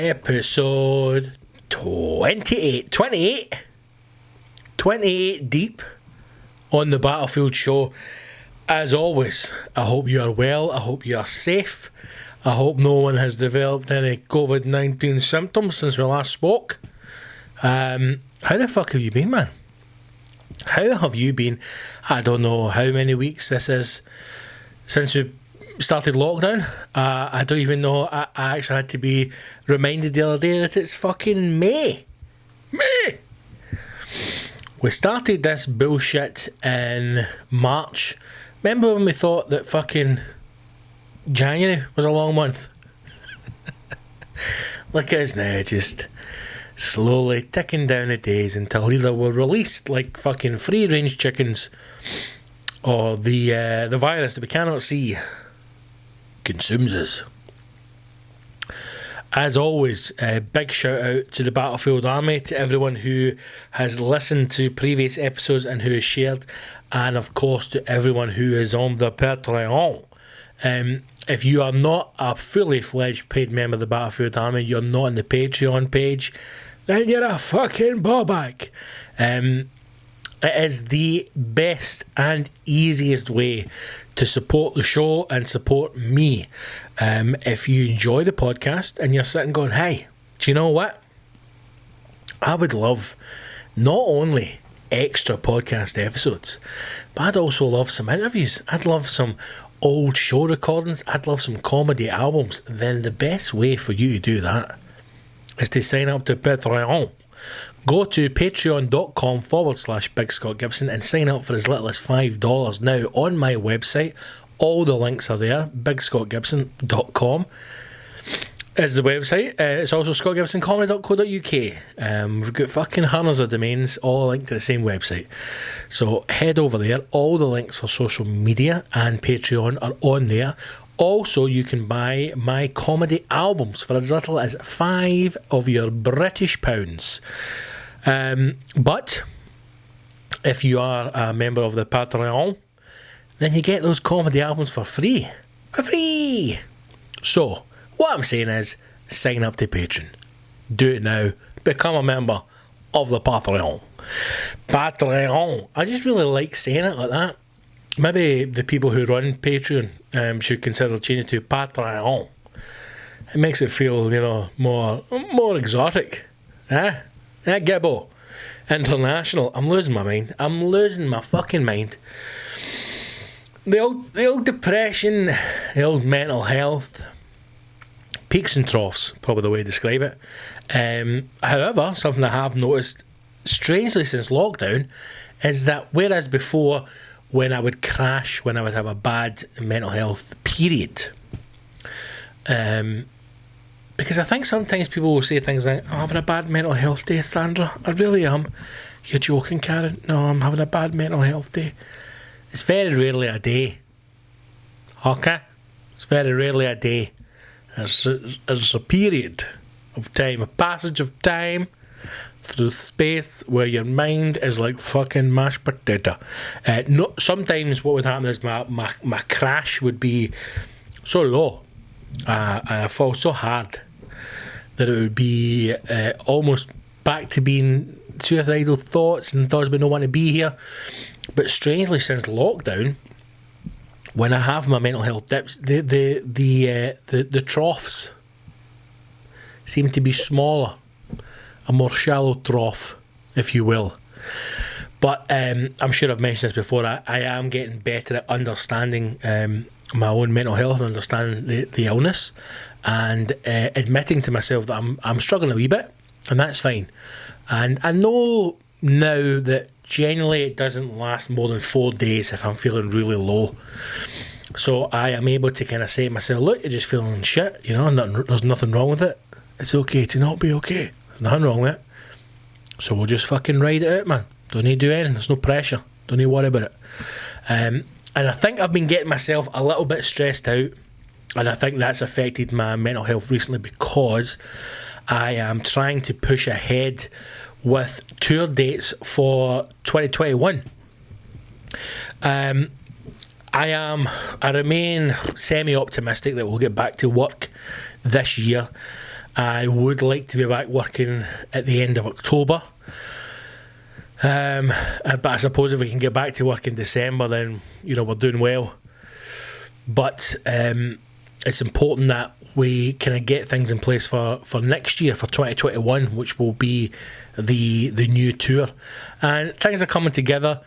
episode 28 deep on the Battlefield show. As always, I hope you are well, I hope you are safe, I hope no one has developed any COVID-19 symptoms since we last spoke. How the fuck have you been, man? How have you been? I don't know how many weeks this is since we started lockdown. I don't even know. I actually had to be reminded the other day that it's fucking May. We started this bullshit in March. Remember when we thought that fucking January was a long month? Look at us now, just slowly ticking down the days until either we're released like fucking free-range chickens, or the virus that we cannot see consumes us. As always, a big shout out to the Battlefield Army, to everyone who has listened to previous episodes and who has shared, and of course to everyone who is on the Patreon. If you are not a fully fledged paid member of the Battlefield Army, you're not on the Patreon page, then you're a fucking ballback. It is the best and easiest way to support the show and support me. If you enjoy the podcast and you're sitting going, hey, do you know what? I would love not only extra podcast episodes, but I'd also love some interviews. I'd love some old show recordings. I'd love some comedy albums. Then the best way for you to do that is to sign up to Patreon. Go to patreon.com/Big Scott Gibson and sign up for as little as $5 now on my website. All the links are there. BigScottGibson.com is the website. It's also scottgibsoncomedy.co.uk. We've got fucking hundreds of domains, all linked to the same website. So head over there. All the links for social media and Patreon are on there. Also, you can buy my comedy albums for as little as £5 of your British pounds. But if you are a member of the Patreon, then you get those comedy albums for free. For free! So, what I'm saying is, sign up to Patreon. Do it now. Become a member of the Patreon. Patreon. I just really like saying it like that. Maybe the people who run Patreon should consider changing to Patreon. It makes it feel, more exotic. Gibbo. International. I'm losing my mind. I'm losing my fucking mind. The old depression, the old mental health, peaks and troughs, probably the way to describe it. However, something I have noticed strangely since lockdown is that whereas before, when I would crash, when I would have a bad mental health period, because I think sometimes people will say things like, I'm having a bad mental health day, Sandra. I really am. You're joking, Karen. No, I'm having a bad mental health day. It's very rarely a day. Okay? It's very rarely a day. It's a period of time, a passage of time through space where your mind is like fucking mashed potato. Sometimes what would happen is my crash would be so low and I fall so hard that it would be almost back to being suicidal thoughts and thoughts about not wanting to be here. But strangely, since lockdown, when I have my mental health dips, the troughs seem to be smaller, a more shallow trough, if you will. But I'm sure I've mentioned this before. I am getting better at understanding my own mental health and understanding the illness, and admitting to myself that I'm struggling a wee bit, and that's fine. And I know now that generally it doesn't last more than 4 days if I'm feeling really low. So I am able to kind of say to myself, look, you're just feeling shit, there's nothing wrong with it. It's okay to not be okay. There's nothing wrong with it. So we'll just fucking ride it out, man. Don't need to do anything. There's no pressure. Don't need to worry about it. And I think I've been getting myself a little bit stressed out, and I think that's affected my mental health recently because I am trying to push ahead with tour dates for 2021. I remain semi-optimistic that we'll get back to work this year, I would like to be back working at the end of October. But I suppose if we can get back to work in December, then, you know, we're doing well. But it's important that we kind of get things in place for next year, for 2021, which will be the new tour. And things are coming together,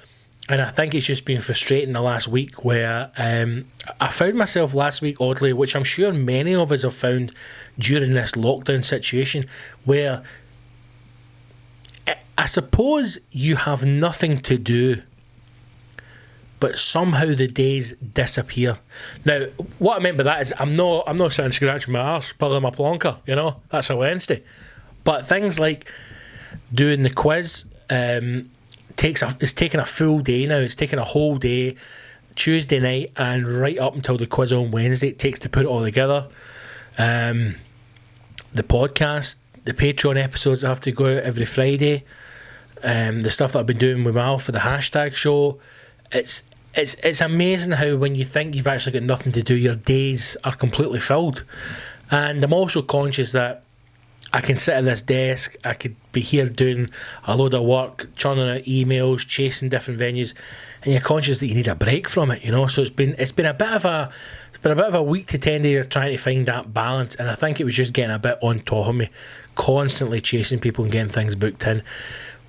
and I think it's just been frustrating the last week, where I found myself last week, oddly, which I'm sure many of us have found during this lockdown situation, where I suppose you have nothing to do, but somehow the days disappear. Now, what I meant by that is I'm not sitting scratching my arse, pulling my plonker, you know, that's a Wednesday. But things like doing the quiz, it's taken a full day now. It's taken a whole day, Tuesday night, and right up until the quiz on Wednesday, it takes to put it all together. The podcast, the Patreon episodes that have to go out every Friday, the stuff that I've been doing with Mal for the hashtag show. It's amazing how when you think you've actually got nothing to do, your days are completely filled. And I'm also conscious that I can sit at this desk, I could be here doing a load of work, churning out emails, chasing different venues, and you're conscious that you need a break from it, you know. So it's been a bit of a week to 10 days of trying to find that balance, and I think it was just getting a bit on top of me, constantly chasing people and getting things booked in.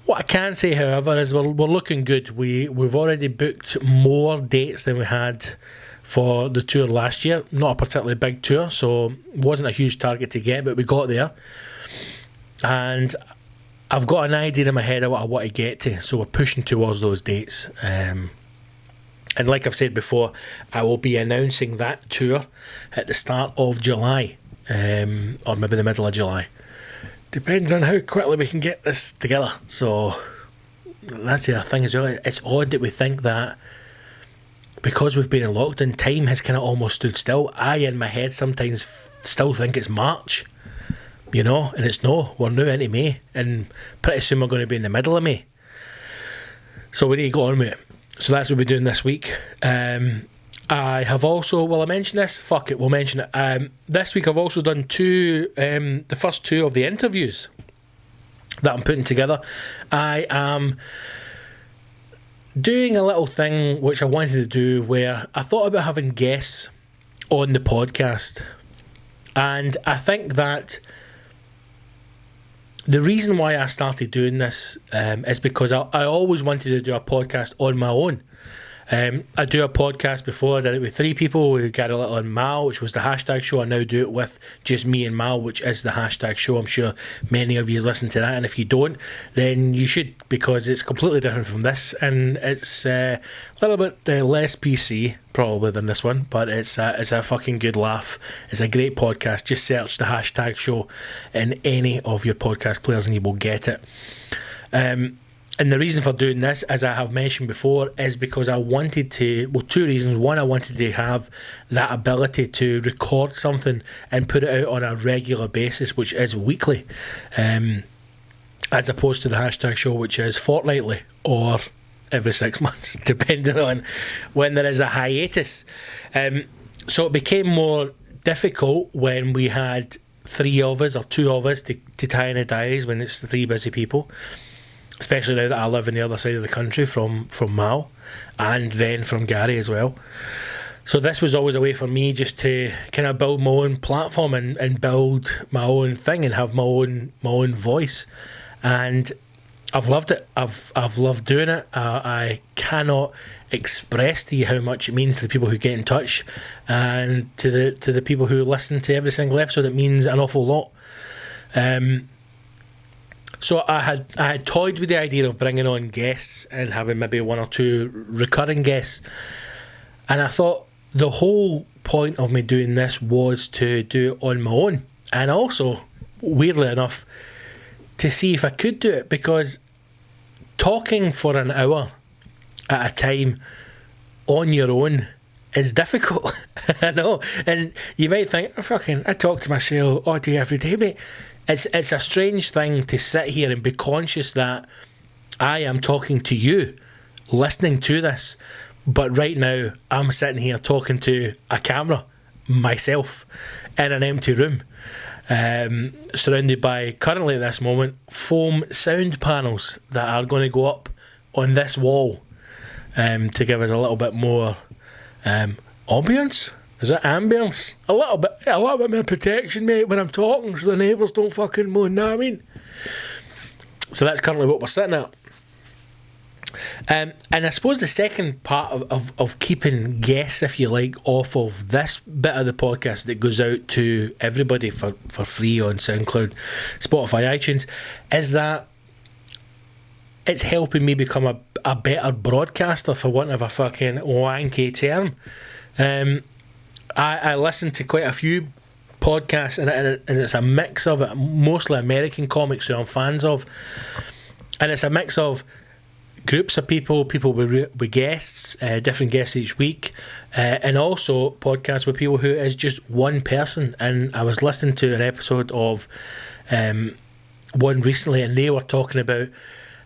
What I can say, however, is we're looking good. We've already booked more dates than we had for the tour last year. Not a particularly big tour, so it wasn't a huge target to get, but we got there. And I've got an idea in my head of what I want to get to, so we're pushing towards those dates. And like I've said before, I will be announcing that tour at the start of July, or maybe the middle of July, depending on how quickly we can get this together. So that's the other thing as well. It's odd that we think that because we've been in lockdown, time has kind of almost stood still. I, in my head, sometimes still think it's March, you know, and it's no, we're now into May, and pretty soon we're going to be in the middle of May. So we need to go on with it. So that's what we're doing this week. I have also, will I mention this? Fuck it, we'll mention it. This week I've also done the first two of the interviews that I'm putting together. I am doing a little thing which I wanted to do, where I thought about having guests on the podcast. And I think that the reason why I started doing this is because I always wanted to do a podcast on my own. I do a podcast before. I did it with 3 people. We got a little on Mal, which was the hashtag show. I now do it with just me and Mal, which is the hashtag show. I'm sure many of you listen to that, and if you don't, then you should, because it's completely different from this, and it's a little bit less PC probably than this one, but it's a fucking good laugh. It's a great podcast. Just search the hashtag show in any of your podcast players and you will get it. And the reason for doing this, as I have mentioned before, is because I wanted to, well, 2 reasons. One, I wanted to have that ability to record something and put it out on a regular basis, which is weekly, as opposed to the hashtag show, which is fortnightly or every 6 months, depending on when there is a hiatus. So it became more difficult when we had 3 of us or 2 of us to tie in the diaries, when it's 3 busy people. Especially now that I live on the other side of the country from Mal, and then from Gary as well. So this was always a way for me just to kind of build my own platform and build my own thing and have my own voice. And I've loved it. I've loved doing it. I cannot express to you how much it means to the people who get in touch, and to the people who listen to every single episode. It means an awful lot. So I had toyed with the idea of bringing on guests and having maybe 1 or 2 recurring guests, and I thought the whole point of me doing this was to do it on my own, and also, weirdly enough, to see if I could do it, because talking for an hour at a time on your own is difficult. I know, and you might think, I talk to myself all day every day, mate. It's a strange thing to sit here and be conscious that I am talking to you, listening to this, but right now I'm sitting here talking to a camera, myself, in an empty room. surrounded by, currently at this moment, foam sound panels that are going to go up on this wall to give us a little bit more ambience. Is it ambience? A little bit more protection, mate, when I'm talking, so the neighbours don't fucking moan, know what I mean? So that's currently what we're sitting at. And I suppose the second part of keeping guests, if you like, off of this bit of the podcast that goes out to everybody for free on SoundCloud, Spotify, iTunes, is that it's helping me become a better broadcaster, for want of a fucking wanky term. I listen to quite a few podcasts, and it's a mix of it, mostly American comics who I'm fans of, and it's a mix of groups of people with guests, different guests each week, and also podcasts with people who is just one person. And I was listening to an episode of one recently, and they were talking about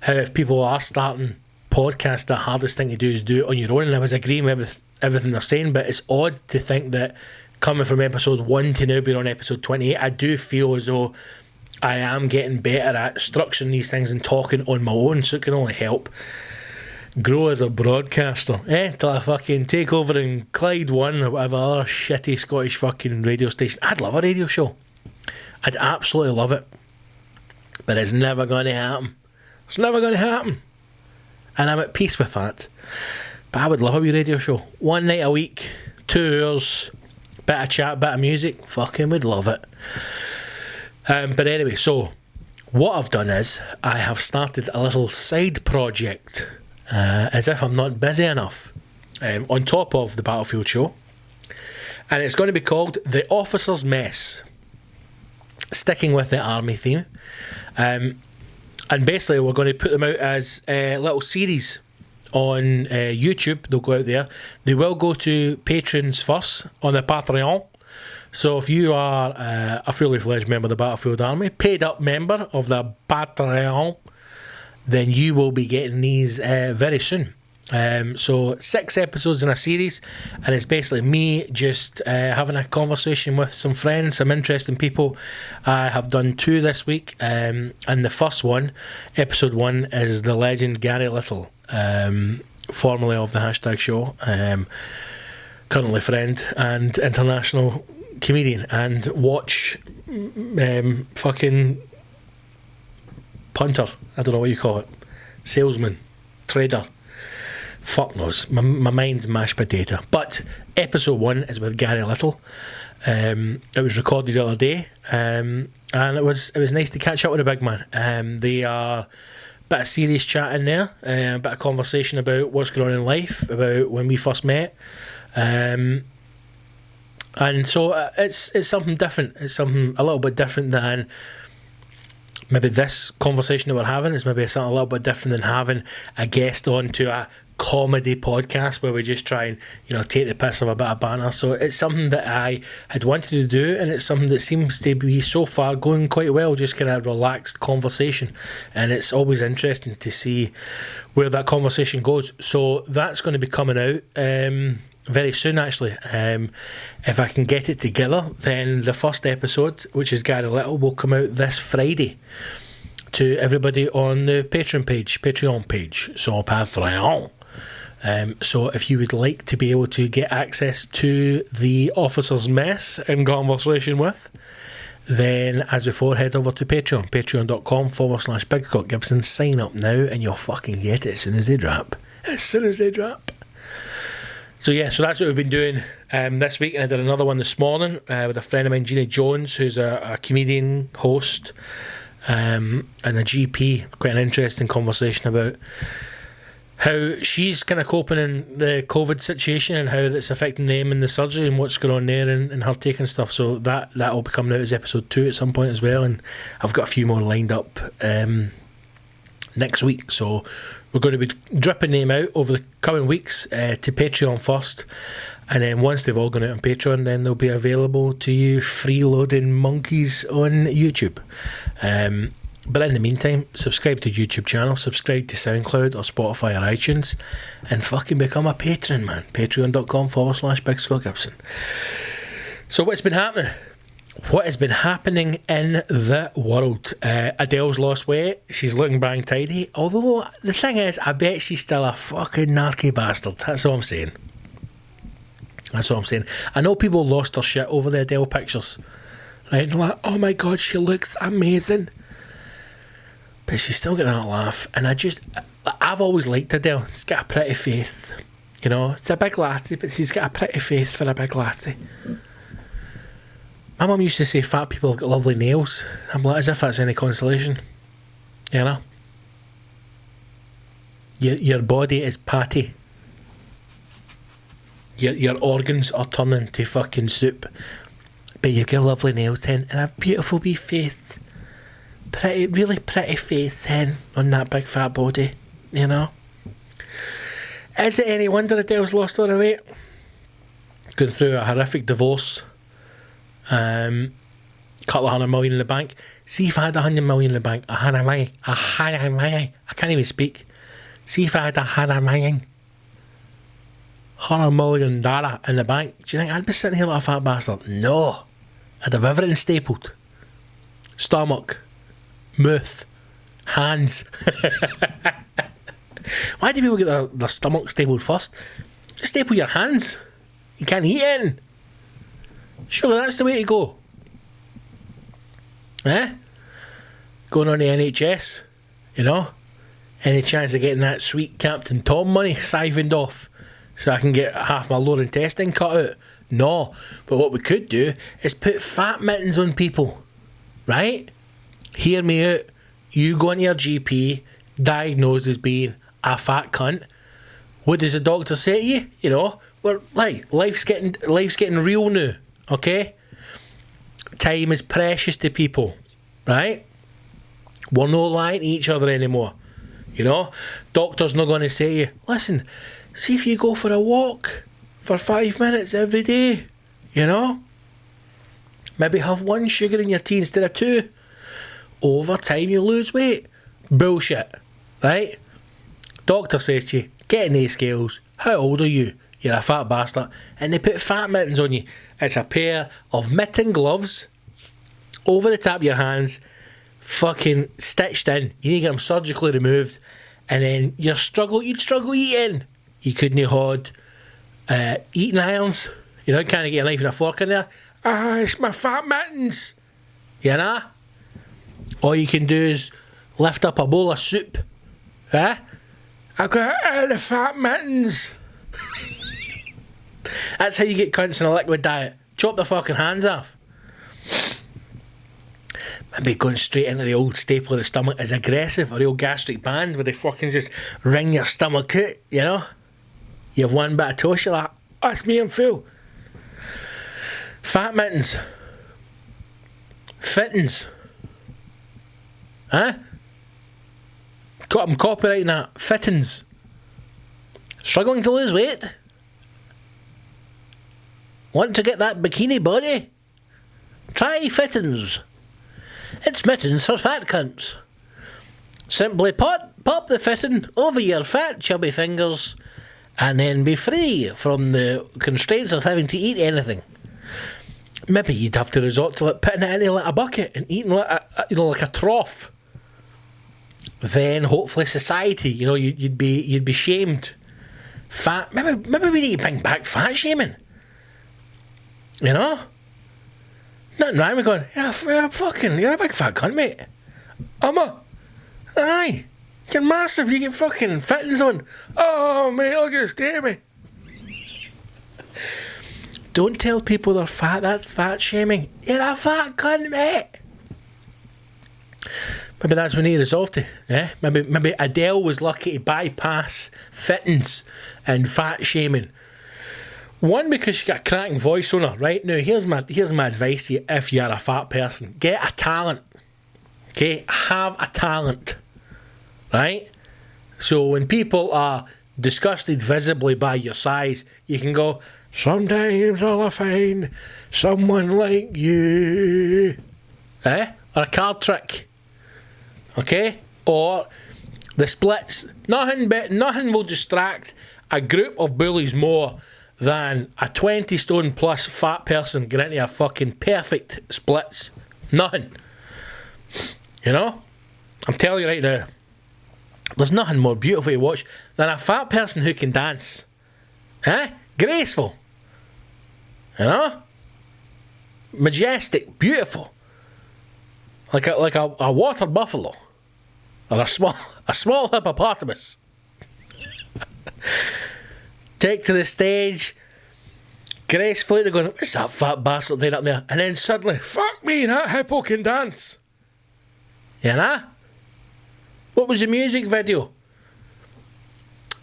how if people are starting podcasts, the hardest thing to do is do it on your own, and I was agreeing with everything they're saying, but it's odd to think that coming from episode 1 to now being on episode 28, I do feel as though I am getting better at structuring these things and talking on my own, so it can only help grow as a broadcaster, till I fucking take over in Clyde 1 or whatever other shitty Scottish fucking radio station. I'd love a radio show, I'd absolutely love it, but it's never going to happen. It's never going to happen, and I'm at peace with that. But I would love a wee radio show, 1 night a week, 2 hours, bit of chat, bit of music, fucking would love it. But anyway, so what I've done is I have started a little side project, as if I'm not busy enough, on top of the Battlefield show, and it's going to be called The Officer's Mess, sticking with the army theme, and basically we're going to put them out as little series on YouTube. They'll go out there. They will go to patrons first on the Patreon. So if you are a fully fledged member of the Battlefield Army, paid up member of the Patreon, then you will be getting these very soon. So 6 episodes in a series, and it's basically me just having a conversation with some friends, some interesting people. I have done 2 this week, and the first one, episode 1, is the legend Gary Little, formerly of the Hashtag Show, currently friend and international comedian and watch fucking punter, I don't know what you call it, salesman, trader, fuck knows, my mind's mashed potato. But episode 1 is with Gary Little. It was recorded the other day, and it was nice to catch up with the big man. They are a bit of serious chat in there, a bit of conversation about what's going on in life, about when we first met, and so it's something different. It's something a little bit different than maybe this conversation that we're having. Is maybe something a little bit different than having a guest on to a comedy podcast where we just try and take the piss of a bit of banter. So it's something that I had wanted to do, and it's something that seems to be so far going quite well, just kind of relaxed conversation, and it's always interesting to see where that conversation goes. So that's going to be coming out very soon, actually. If I can get it together, then the first episode, which is Gary Little, will come out this Friday to everybody on the Patreon page. So Patreon. So if you would like to be able to get access to the Officer's Mess in conversation with, then as before, head over to Patreon, patreon.com/Bigcock Gibson. Sign up now and you'll fucking get it as soon as they drop. So yeah, so that's what we've been doing this week, and I did another one this morning with a friend of mine, Jeannie Jones, who's a comedian, host, and a GP. Quite an interesting conversation about how she's kind of coping in the COVID situation and how that's affecting them in the surgery and what's going on there, and her taking stuff. So that will be coming out as episode 2 at some point as well, and I've got a few more lined up next week. So we're going to be dripping them out over the coming weeks to Patreon first, and then once they've all gone out on Patreon, then they'll be available to you freeloading monkeys on YouTube. But in the meantime, subscribe to the YouTube channel, subscribe to SoundCloud or Spotify or iTunes, and fucking become a patron, man. Patreon.com/Big Scott Gibson. So what's been happening? what has been happening in the world? Adele's lost weight. She's looking bang tidy. Although, the thing is, I bet she's still a fucking narky bastard. That's all I'm saying. That's all I'm saying. I know people lost their shit over the Adele pictures. Right? They're like, oh my God, she looks amazing. But she's still got that laugh. And I've always liked Adele. She's got a pretty face. You know, it's a big lassie, but she's got a pretty face for a big lassie. My mum used to say fat people have got lovely nails. I'm like, as if that's any consolation. You know? Your body is patty. Your organs are turning to fucking soup. But you've got lovely nails then, and a beautiful wee face. Pretty, really pretty face then, on that big fat body. You know? Is it any wonder Adele's lost all the weight? Going through a horrific divorce. Couple of $100 million in the bank. See if I had $100 million in the bank. $100 million. I can't even speak. See if I had $100 million. $100 million in the bank. Do you think I'd be sitting here like a fat bastard? No. I'd have everything stapled. Stomach. Mouth. Hands. Why do people get their stomach stapled first? Just staple your hands. You can't eat it. Surely that's the way to go. Going on the NHS, you know? Any chance of getting that sweet Captain Tom money siphoned off so I can get half my lower intestine cut out? No. But what we could do is put fat mittens on people. Right? Hear me out. You go into your GP, diagnosed as being a fat cunt. What does the doctor say to you? You know, life's getting real now. Okay? Time is precious to people, right? We're not lying to each other anymore. You know? Doctor's not going to say to you, listen, see if you go for a walk for 5 minutes every day. You know? Maybe have 1 sugar in your tea instead of 2. Over time you lose weight. Bullshit. Right? Doctor says to you, get in these scales. How old are you? You're a fat bastard. And they put fat mittens on you. It's a pair of mitten gloves over the top of your hands, fucking stitched in. You need to get them surgically removed. And then you'd struggle eating. You couldn't hold eating irons. You know, can't get a knife and a fork in there. It's my fat mittens. You know? All you can do is lift up a bowl of soup. I've got the fat mittens. That's how you get cunts in a liquid diet. Chop the fucking hands off. Maybe going straight into the old staple of the stomach is aggressive, or the old gastric band where they fucking just wring your stomach out, you know? You have 1 bit of toast, you're like, that's me, I'm full. Fat mittens. Fittings. I'm copywriting that. Fittings. Struggling to lose weight? Want to get that bikini body? Try Fittings. It's mittens for fat cunts. Simply pop the fitting over your fat chubby fingers and then be free from the constraints of having to eat anything. Maybe you'd have to resort to putting it into like a bucket and eating like a trough. Then hopefully society, you know, you'd be shamed. Fat. Maybe we need to bring back fat shaming. You know? Nothing wrong with going, you're a big fat cunt, mate. Aye. You're massive, you get fucking fittings on. Oh, mate, look at stay me. Don't tell people they're fat, that's fat shaming. You're a fat cunt, mate. Maybe that's what we need to resolve to. Maybe Adele was lucky to bypass fittings and fat shaming. One, because she got a cracking voice on her. Right now, here's my advice to you if you're a fat person. Get a talent. Okay? Have a talent. Right? So when people are disgusted visibly by your size, you can go, sometimes I'll find someone like you. Or a card trick. Okay? Or the splits. Nothing will distract a group of bullies more than a 20 stone plus fat person getting into a fucking perfect splits. Nothing. You know? I'm telling you right now, there's nothing more beautiful to watch than a fat person who can dance. Eh? Graceful. You know? Majestic. Beautiful. Like a water buffalo. Or a small hippopotamus. Take to the stage. Gracefully they're going, what's that fat bastard doing up there? And then suddenly, fuck me, that hippo can dance. You know? What was the music video?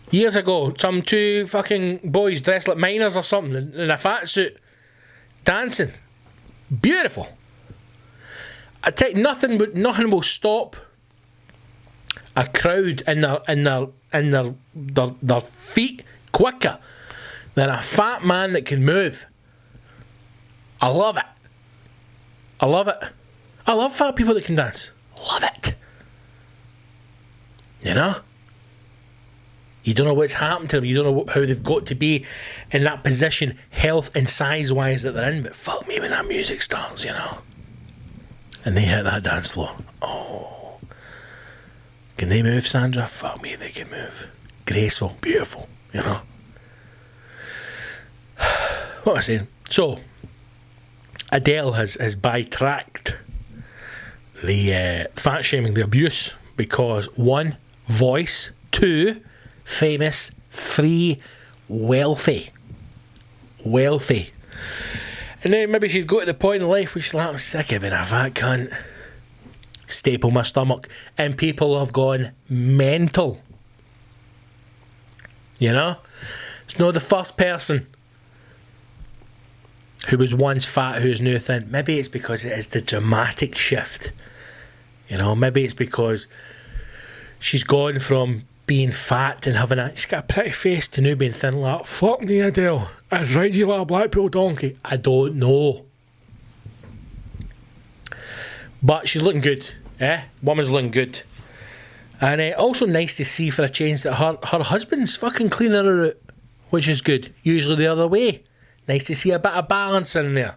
Years ago, some two fucking boys dressed like miners or something in a fat suit dancing. Beautiful. I tell you, nothing will stop a crowd in their feet quicker than a fat man that can move. I love it. I love it. I love fat people that can dance. Love it. You know? You don't know what's happened to them. You don't know how they've got to be in that position, health and size-wise that they're in. But fuck me when that music starts, you know. And they hit that dance floor. Oh. Can they move, Sandra? Fuck me, they can move. Graceful, beautiful, you know. What was I saying? So, Adele has backtracked the fat shaming, the abuse, because 1, voice, 2, famous, 3, wealthy. And then maybe she's got to the point in life where she's like, I'm sick of being a fat cunt. Staple my stomach. And people have gone mental. You know? It's not the first person who was once fat who's now thin. Maybe it's because it is the dramatic shift. You know, maybe it's because she's gone from being fat and she's got a pretty face to now being thin. Like, fuck me, Adele, I'd ride you like a Blackpool donkey. I don't know. But she's looking good, Woman's looking good. And also nice to see for a change that her husband's fucking cleaning her out, which is good. Usually the other way. Nice to see a bit of balance in there,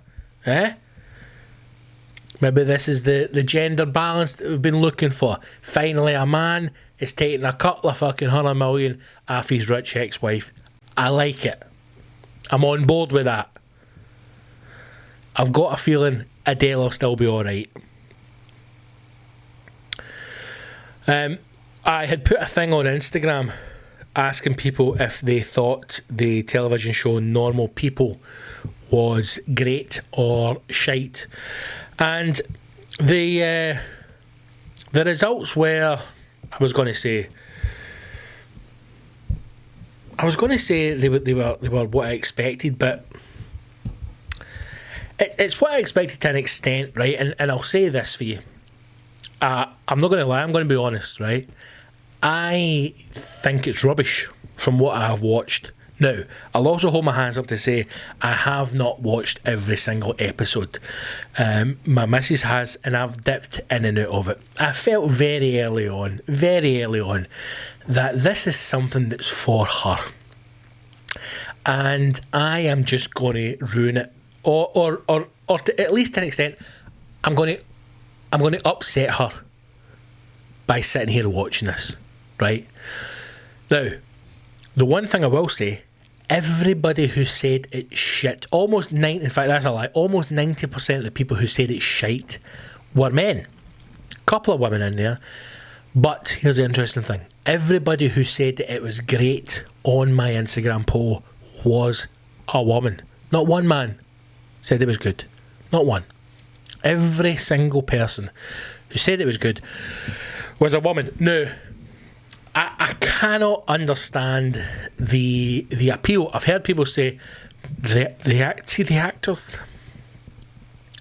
Maybe this is the gender balance that we've been looking for. Finally, a man is taking a couple of fucking $100 million off his rich ex-wife. I like it. I'm on board with that. I've got a feeling Adele will still be alright. I had put a thing on Instagram asking people if they thought the television show Normal People was great or shite. And the results were, I was going to say they were what I expected, but it's what I expected to an extent, right? And I'll say this for you. I'm not going to lie, I'm going to be honest, right? I think it's rubbish from what I have watched. Now, I'll also hold my hands up to say I have not watched every single episode. My missus has, and I've dipped in and out of it. I felt very early on, that this is something that's for her. And I am just going to ruin it. Or to at least to an extent, I'm going to upset her by sitting here watching this, right? Now, the one thing I will say, everybody who said it's shit, almost 90%, in fact that's a lie, almost 90% of the people who said it's shite were men. Couple of women in there, but here's the interesting thing. Everybody who said that it was great on my Instagram poll was a woman. Not one man said it was good. Not one. Every single person who said it was good was a woman. Now, I cannot understand the appeal. I've heard people say the actors,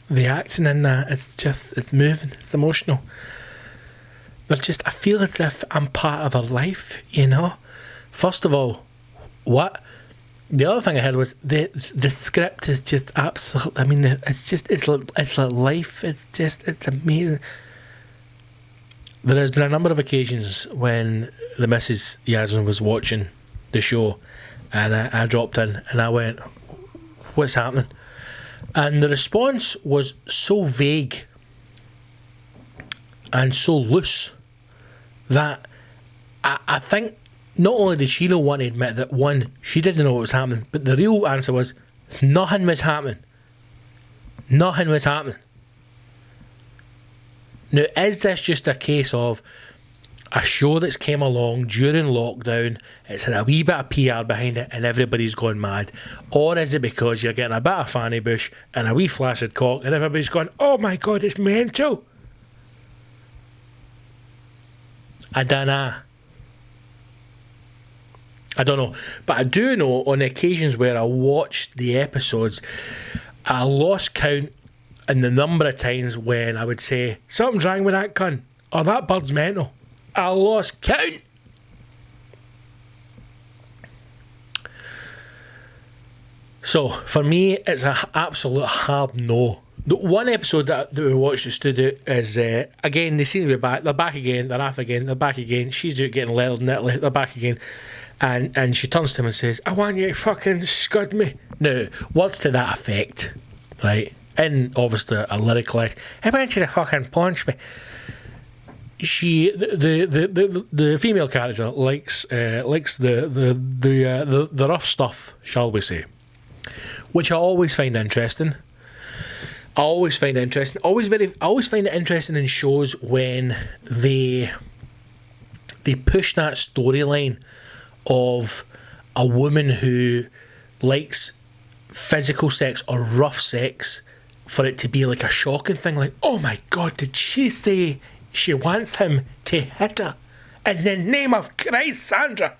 the acting in that, it's moving, it's emotional. They're just, I feel as if I'm part of their life, you know. First of all, what? The other thing I heard was the script is just absolute. I mean, it's like life. It's amazing. There has been a number of occasions when the Mrs. Yasmin was watching the show And I dropped in and I went, what's happening? And the response was so vague and so loose that I think not only did she not want to admit that, one, she didn't know what was happening, but the real answer was nothing was happening. Nothing was happening. Now, is this just a case of a show that's came along during lockdown, it's had a wee bit of PR behind it and everybody's gone mad? Or is it because you're getting a bit of fanny bush and a wee flaccid cock and everybody's going, oh my God, it's mental? I don't know. But I do know on occasions where I watched the episodes, I lost count in the number of times when I would say, something's wrong with that cunt, or that bird's mental. I lost count. So for me, it's an absolute hard no. The one episode that we watched that stood out is, again, they seem to be back. They're back again. They're off again. They're back again. She's out getting lettered in Italy. They're back again. And she turns to him and says, I want you to fucking scud me. Now, words to that effect, right? In, obviously, a lyric like, I want you to fucking punch me. She, the female character likes the rough stuff, shall we say, which I always find interesting. I always find it interesting in shows when they push that storyline of a woman who likes physical sex or rough sex for it to be like a shocking thing, like, oh my God, did she say she wants him to hit her? In the name of Christ, Sandra.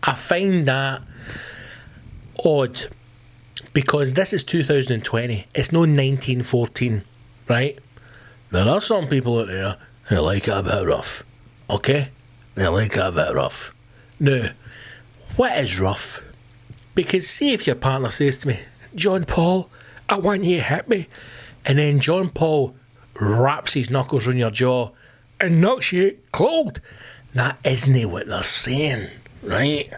I find that odd. Because this is 2020. It's no 1914, right? There are some people out there who like it a bit rough. Okay? They like it a bit rough. Now, what is rough? Because see if your partner says to me, John Paul, I want you to hit me. And then John Paul wraps his knuckles on your jaw and knocks you cold. That isn't what they're saying, right?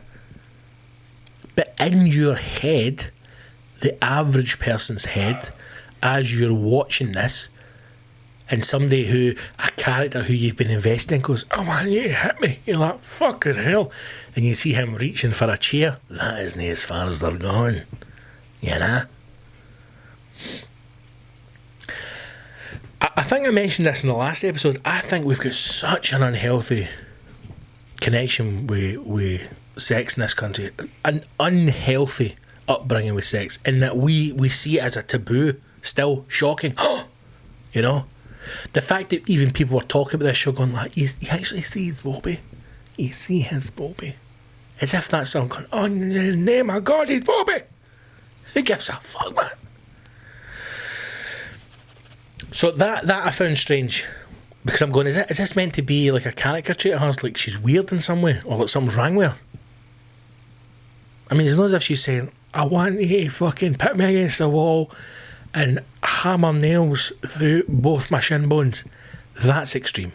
But in your head, the average person's head, as you're watching this, and somebody who, a character who you've been investing in goes, oh man, you hit me. You're like, fucking hell. And you see him reaching for a chair. That isn't as far as they're going. You know? I think I mentioned this in the last episode. I think we've got such an unhealthy connection with sex in this country. An unhealthy upbringing with sex, in that we see it as a taboo, still shocking. You know, the fact that even people were talking about this show going like, he actually sees Bobby, you see his Bobby, as if that's something going, oh in the name of God, he's Bobby. Who gives a fuck, man? So that I found strange, because I'm going, is this meant to be like a caricature of hers, like she's weird in some way, or like something's wrong with her? I mean, it's not as if she's saying, I want you to fucking put me against the wall and hammer nails through both my shin bones. That's extreme.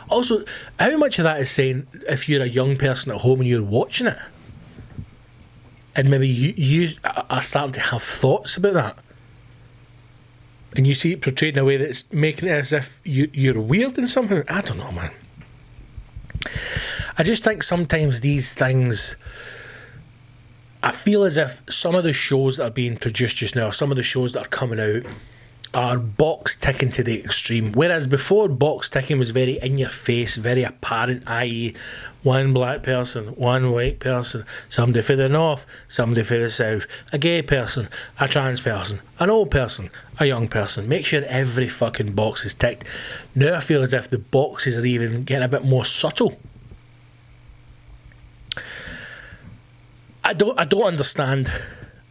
Also, how much of that is saying if you're a young person at home and you're watching it, and maybe you are starting to have thoughts about that, and you see it portrayed in a way that's making it as if you're weird in somehow? I don't know, man. I just think sometimes these things, I feel as if some of the shows that are being produced just now, some of the shows that are coming out, are box ticking to the extreme. Whereas before, box ticking was very in your face, very apparent, i.e. one black person, one white person, somebody for the north, somebody for the south, a gay person, a trans person, an old person, a young person. Make sure every fucking box is ticked. Now I feel as if the boxes are even getting a bit more subtle. I don't understand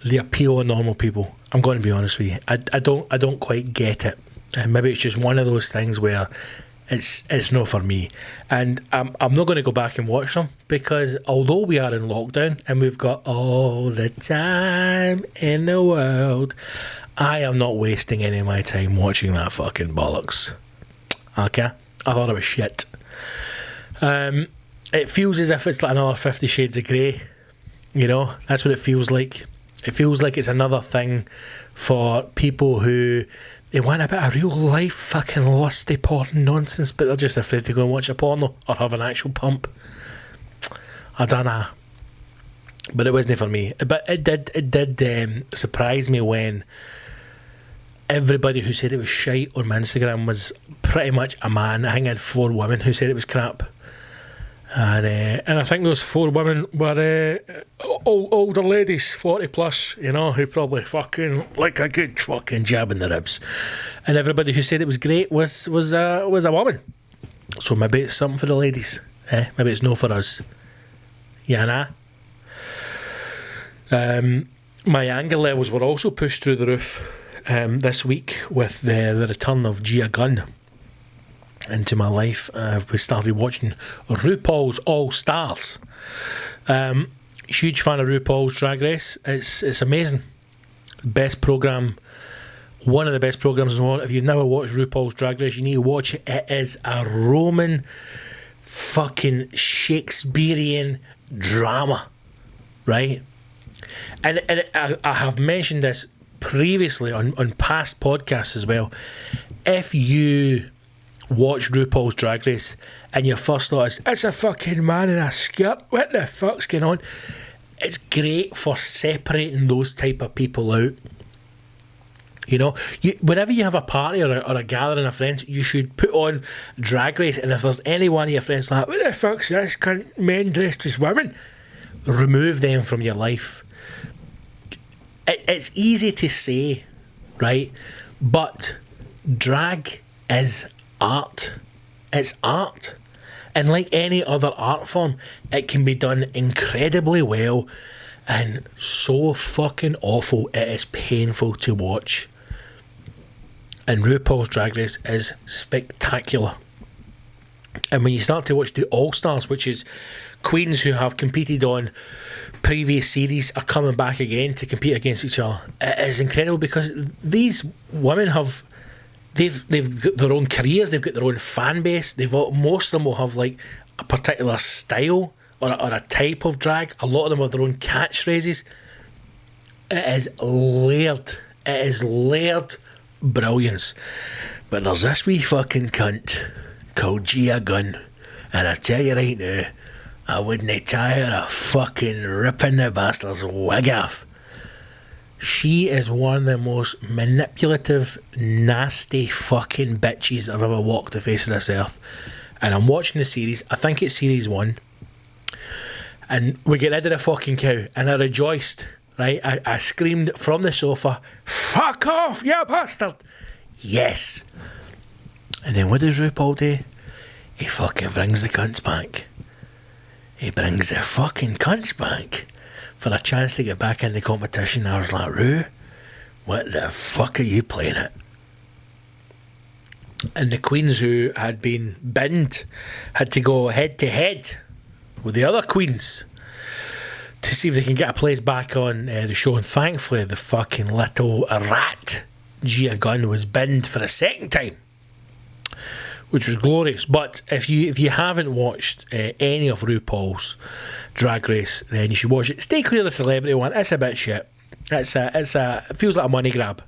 the appeal of normal people. I'm going to be honest with you. I don't quite get it. And maybe it's just one of those things where it's not for me. And I'm not going to go back and watch them, because although we are in lockdown and we've got all the time in the world, I am not wasting any of my time watching that fucking bollocks. Okay? I thought it was shit. it feels as if it's like another 50 Shades of Grey. You know, that's what it feels like. It feels like it's another thing for people who they want a bit of real life fucking lusty porn nonsense, but they're just afraid to go and watch a porno or have an actual pump. I don't know. But it wasn't for me. But it did surprise me when everybody who said it was shite on my Instagram was pretty much a man. I think I had 4 women who said it was crap. And I think those 4 women were older ladies, 40 plus, you know, who probably fucking like a good fucking jab in the ribs. And everybody who said it was great was a woman. So maybe it's something for the ladies. Maybe it's no for us. Yeah, nah. My anger levels were also pushed through the roof this week with the return of Gia Gunn into my life. We started watching RuPaul's All Stars. Huge fan of RuPaul's Drag Race. It's amazing. Best programme, one of the best programmes in the world. If you've never watched RuPaul's Drag Race, you need to watch it. It is a Roman fucking Shakespearean drama, right? And I have mentioned this previously on past podcasts as well. If you watch RuPaul's Drag Race and your first thought is, it's a fucking man in a skirt, what the fuck's going on? It's great for separating those type of people out. You know, whenever you have a party or a gathering of friends, you should put on Drag Race, and if there's any one of your friends like, what the fuck's this, cunt, men dressed as women, remove them from your life. It's easy to say, right? But drag is art. It's art. And like any other art form, it can be done incredibly well and so fucking awful it is painful to watch. And RuPaul's Drag Race is spectacular. And when you start to watch the All-Stars, which is queens who have competed on previous series are coming back again to compete against each other, it is incredible because these women have they've got their own careers, they've got their own fan base, most of them will have like a particular style or a type of drag. A lot of them have their own catchphrases. It is layered brilliance. But there's this wee fucking cunt called Gia Gunn, and I tell you right now, I wouldn't tire of fucking ripping the bastard's wig off. She is one of the most manipulative, nasty fucking bitches I've ever walked the face of this earth. And I'm watching the series, I think it's series 1, and we get rid of the fucking cow, and I rejoiced, right? I screamed from the sofa, fuck off, you bastard! Yes! And then what does RuPaul do? He fucking brings the cunts back. He brings the fucking cunts back for a chance to get back in the competition. I was like, Ru, what the fuck are you playing at? And the queens who had been binned had to go head to head with the other queens to see if they can get a place back on the show. And thankfully the fucking little rat Gia Gunn was binned for a second time, which was glorious. But if you haven't watched any of RuPaul's Drag Race, then you should watch it. Stay clear of the celebrity one. It's a bit shit. It feels like a money grab.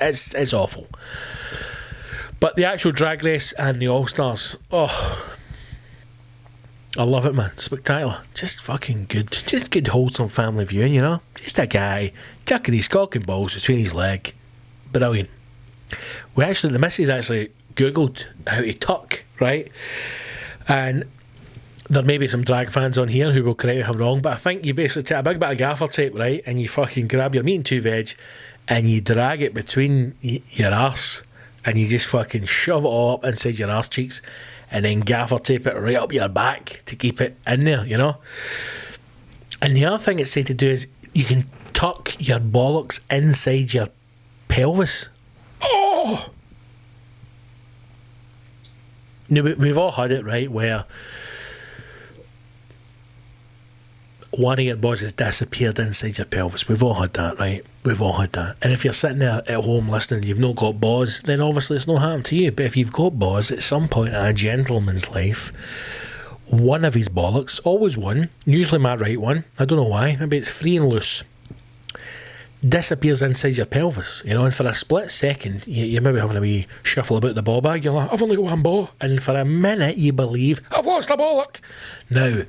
It's awful. But the actual Drag Race and the All Stars, oh, I love it, man. Spectacular. Just fucking good. Just good wholesome family viewing, you know. Just a guy tucking his cock and balls between his leg. Brilliant. The missus actually googled how to tuck, right? And there may be some drag fans on here who will correct me if I'm wrong, but I think you basically take a big bit of gaffer tape, right, and you fucking grab your meat and 2 veg and you drag it between your arse and you just fucking shove it all up inside your arse cheeks and then gaffer tape it right up your back to keep it in there, you know. And the other thing it's said to do is you can tuck your bollocks inside your pelvis. Oh! No, we've all had it, right, where one of your balls has disappeared inside your pelvis. We've all had that, right? We've all had that. And if you're sitting there at home listening and you've not got balls, then obviously it's no harm to you. But if you've got balls at some point in a gentleman's life, one of his bollocks, always one, usually my right one, I don't know why, maybe it's free and loose, disappears inside your pelvis, you know, and for a split second, you're maybe having a wee shuffle about the ball bag, you're like, I've only got one ball, and for a minute you believe, I've lost a bollock. Now,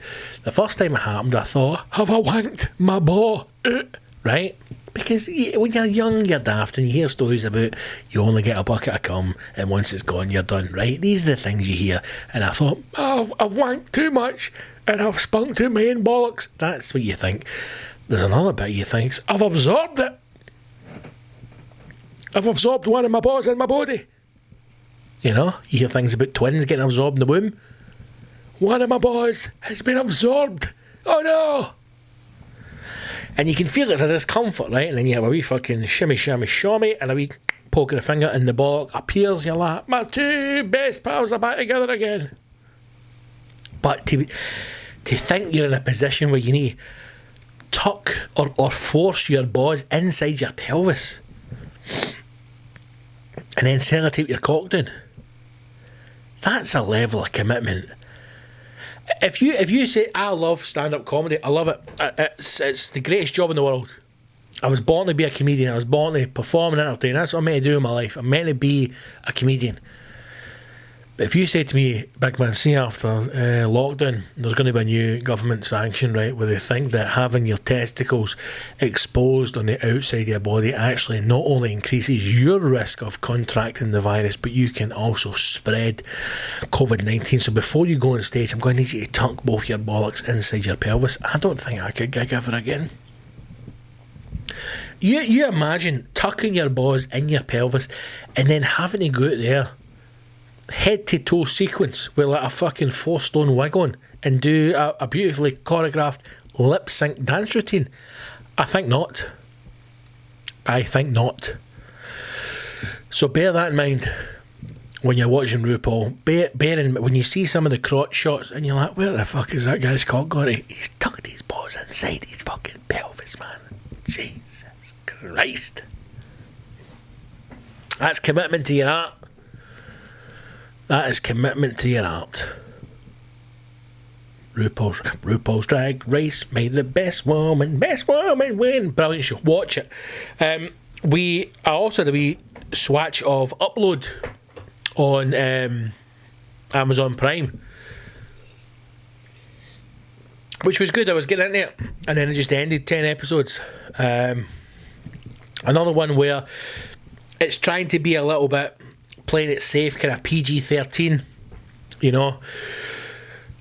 the first time it happened, I thought, have I wanked my ball? Right? Because when you're young, you're daft, and you hear stories about you only get a bucket of cum, and once it's gone, you're done, right? These are the things you hear, and I thought, I've wanked too much, and I've spunk too many bollocks. That's what you think. There's another bit you think, I've absorbed it. I've absorbed one of my balls in my body. You know, you hear things about twins getting absorbed in the womb. One of my balls has been absorbed. Oh no! And you can feel it's a discomfort, right? And then you have a wee fucking shimmy, and a wee poke of the finger, and the bollock appears. You're like, my two best pals are back together again. But to think you're in a position where you need to tuck or force your balls inside your pelvis and then sellotape your cock down, that's a level of commitment. If you say, I love stand-up comedy, I love it, it's the greatest job in the world, I was born to be a comedian, I was born to perform and entertain, that's what I'm meant to do in my life, I'm meant to be a comedian. But if you say to me, big man, see after lockdown there's going to be a new government sanction, right, where they think that having your testicles exposed on the outside of your body actually not only increases your risk of contracting the virus, but you can also spread COVID-19. So before you go on stage, I'm going to need you to tuck both your bollocks inside your pelvis. I don't think I could gig ever again. You imagine tucking your balls in your pelvis and then having to go out there head to toe sequence with like a fucking 4-stone wig on and do a beautifully choreographed lip sync dance routine. I think not. So bear that in mind when you're watching RuPaul. Bear in when you see some of the crotch shots and you're like, where the fuck is that guy's cock got it? He's tucked his balls inside his fucking pelvis, man. Jesus Christ. That's commitment to your art. That is commitment to your art. RuPaul's Drag Race made the best woman win. Brilliant show. Watch it. I also had a wee swatch of Upload on Amazon Prime, which was good. I was getting into it, and then it just ended 10 episodes. Another one where it's trying to be a little bit playing it safe, kind of PG-13, you know,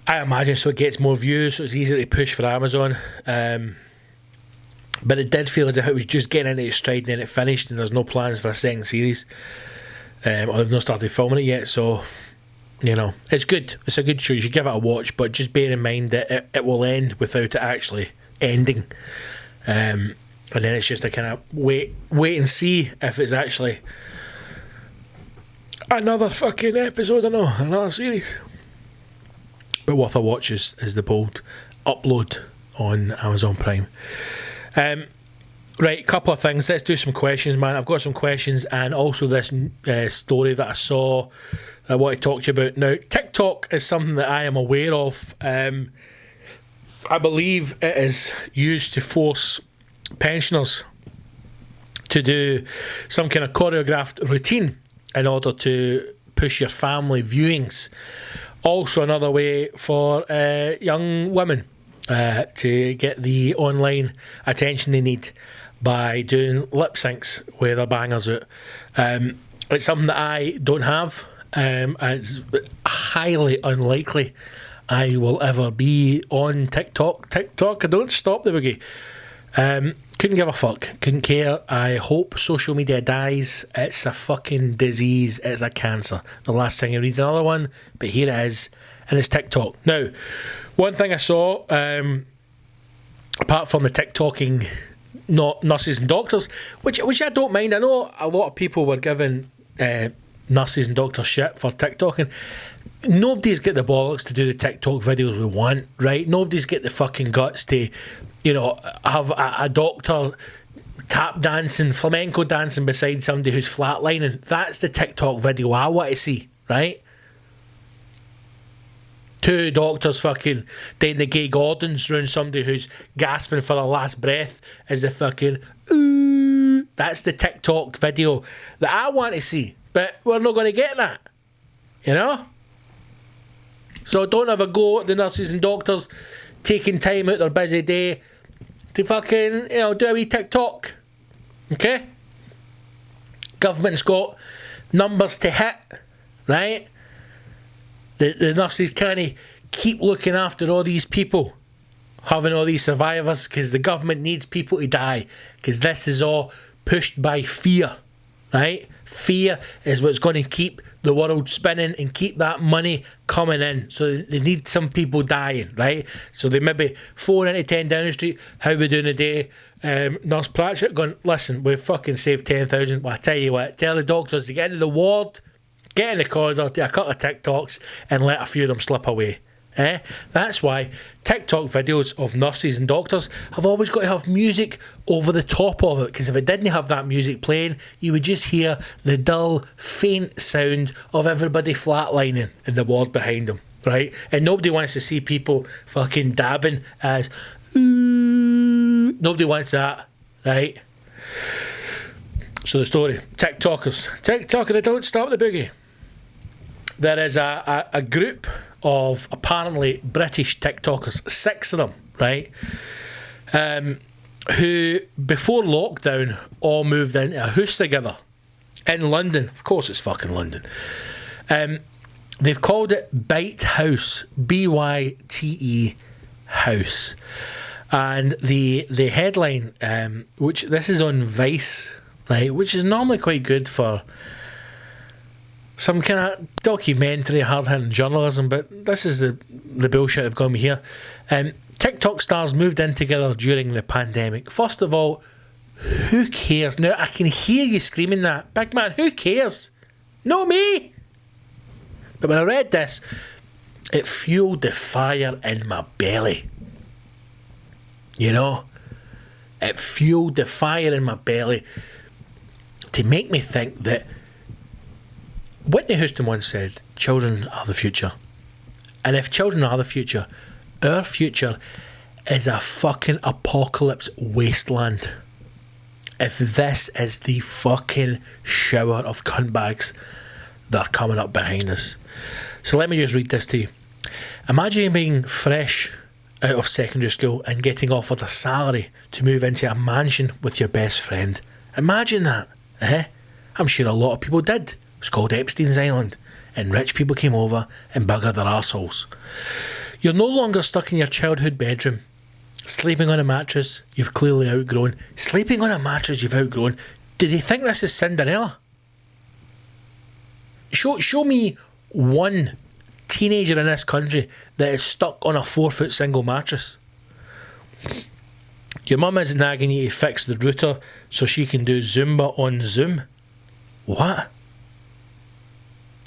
I imagine, so it gets more views, so it's easier to push for Amazon. But it did feel as if it was just getting into its stride and then it finished and there's no plans for a second series, or they've not started filming it yet. So, you know, it's good, it's a good show, you should give it a watch, but just bear in mind that it will end without it actually ending, and then it's just a kind of wait and see if it's actually another fucking episode, I know, another series. But worth a watch is the bold Upload on Amazon Prime. Right, couple of things. Let's do some questions, man. I've got some questions and also this story that I saw I want to talk to you about. Now, TikTok is something that I am aware of. I believe it is used to force pensioners to do some kind of choreographed routine in order to push your family viewings. Also another way for young women to get the online attention they need by doing lip syncs with their bangers out. It's something that I don't have. It's highly unlikely I will ever be on TikTok. I don't stop the boogie. Couldn't give a fuck, couldn't care. I hope social media dies. It's a fucking disease, it's a cancer. The last thing I read another one, but here it is, and it's TikTok. Now, one thing I saw, apart from the TikToking not nurses and doctors, which I don't mind. I know a lot of people were giving nurses and doctors shit for TikToking. Nobody's got the bollocks to do the TikTok videos we want, right? Nobody's got the fucking guts to, you know, have a doctor tap dancing, flamenco dancing beside somebody who's flatlining. That's the TikTok video I want to see, right? 2 doctors fucking doing the gay Gordons around somebody who's gasping for their last breath as the fucking ooh. That's the TikTok video that I want to see. But we're not going to get that. You know? So don't have a go at the nurses and doctors taking time out their busy day to fucking, do a wee TikTok. Okay? Government's got numbers to hit, right? The nurses can't keep looking after all these people, having all these survivors, because the government needs people to die, because this is all pushed by fear, right? Fear is what's going to keep the world spinning and keep that money coming in. So they need some people dying, right? So they maybe 4 into 10 Downing Street, how we doing today? Nurse Pratchett going, listen, we've fucking saved 10,000. Well, I tell you what, tell the doctors to get into the ward, get in the corridor, do a couple of TikToks and let a few of them slip away. That's why TikTok videos of nurses and doctors have always got to have music over the top of it, because if it didn't have that music playing, you would just hear the dull, faint sound of everybody flatlining in the ward behind them, right? And nobody wants to see people fucking dabbing as ooh. Nobody wants that, right? So the story, TikToker, don't stop the boogie. There is a group of apparently British TikTokers, 6 of them, right, who before lockdown all moved into a house together in London. Of course it's fucking London. They've called it Byte House, BYTE House, and the headline, which this is on Vice, right, which is normally quite good for some kind of documentary, hard-hitting journalism, but this is the bullshit I've got me here. TikTok stars moved in together during the pandemic. First of all, who cares? Now, I can hear you screaming that. Big man, who cares? Not me! But when I read this, it fueled the fire in my belly. You know? It fueled the fire in my belly to make me think that Whitney Houston once said, children are the future. And if children are the future, our future is a fucking apocalypse wasteland. If this is the fucking shower of cuntbags that are coming up behind us. So let me just read this to you. Imagine being fresh out of secondary school and getting offered a salary to move into a mansion with your best friend. Imagine that. I'm sure a lot of people did. It was called Epstein's Island, and rich people came over and buggered their arseholes. You're no longer stuck in your childhood bedroom, sleeping on a mattress you've clearly outgrown. Sleeping on a mattress you've outgrown? Do they think this is Cinderella? Show me one teenager in this country that is stuck on a 4-foot single mattress. Your mum is nagging you to fix the router so she can do Zumba on Zoom. What?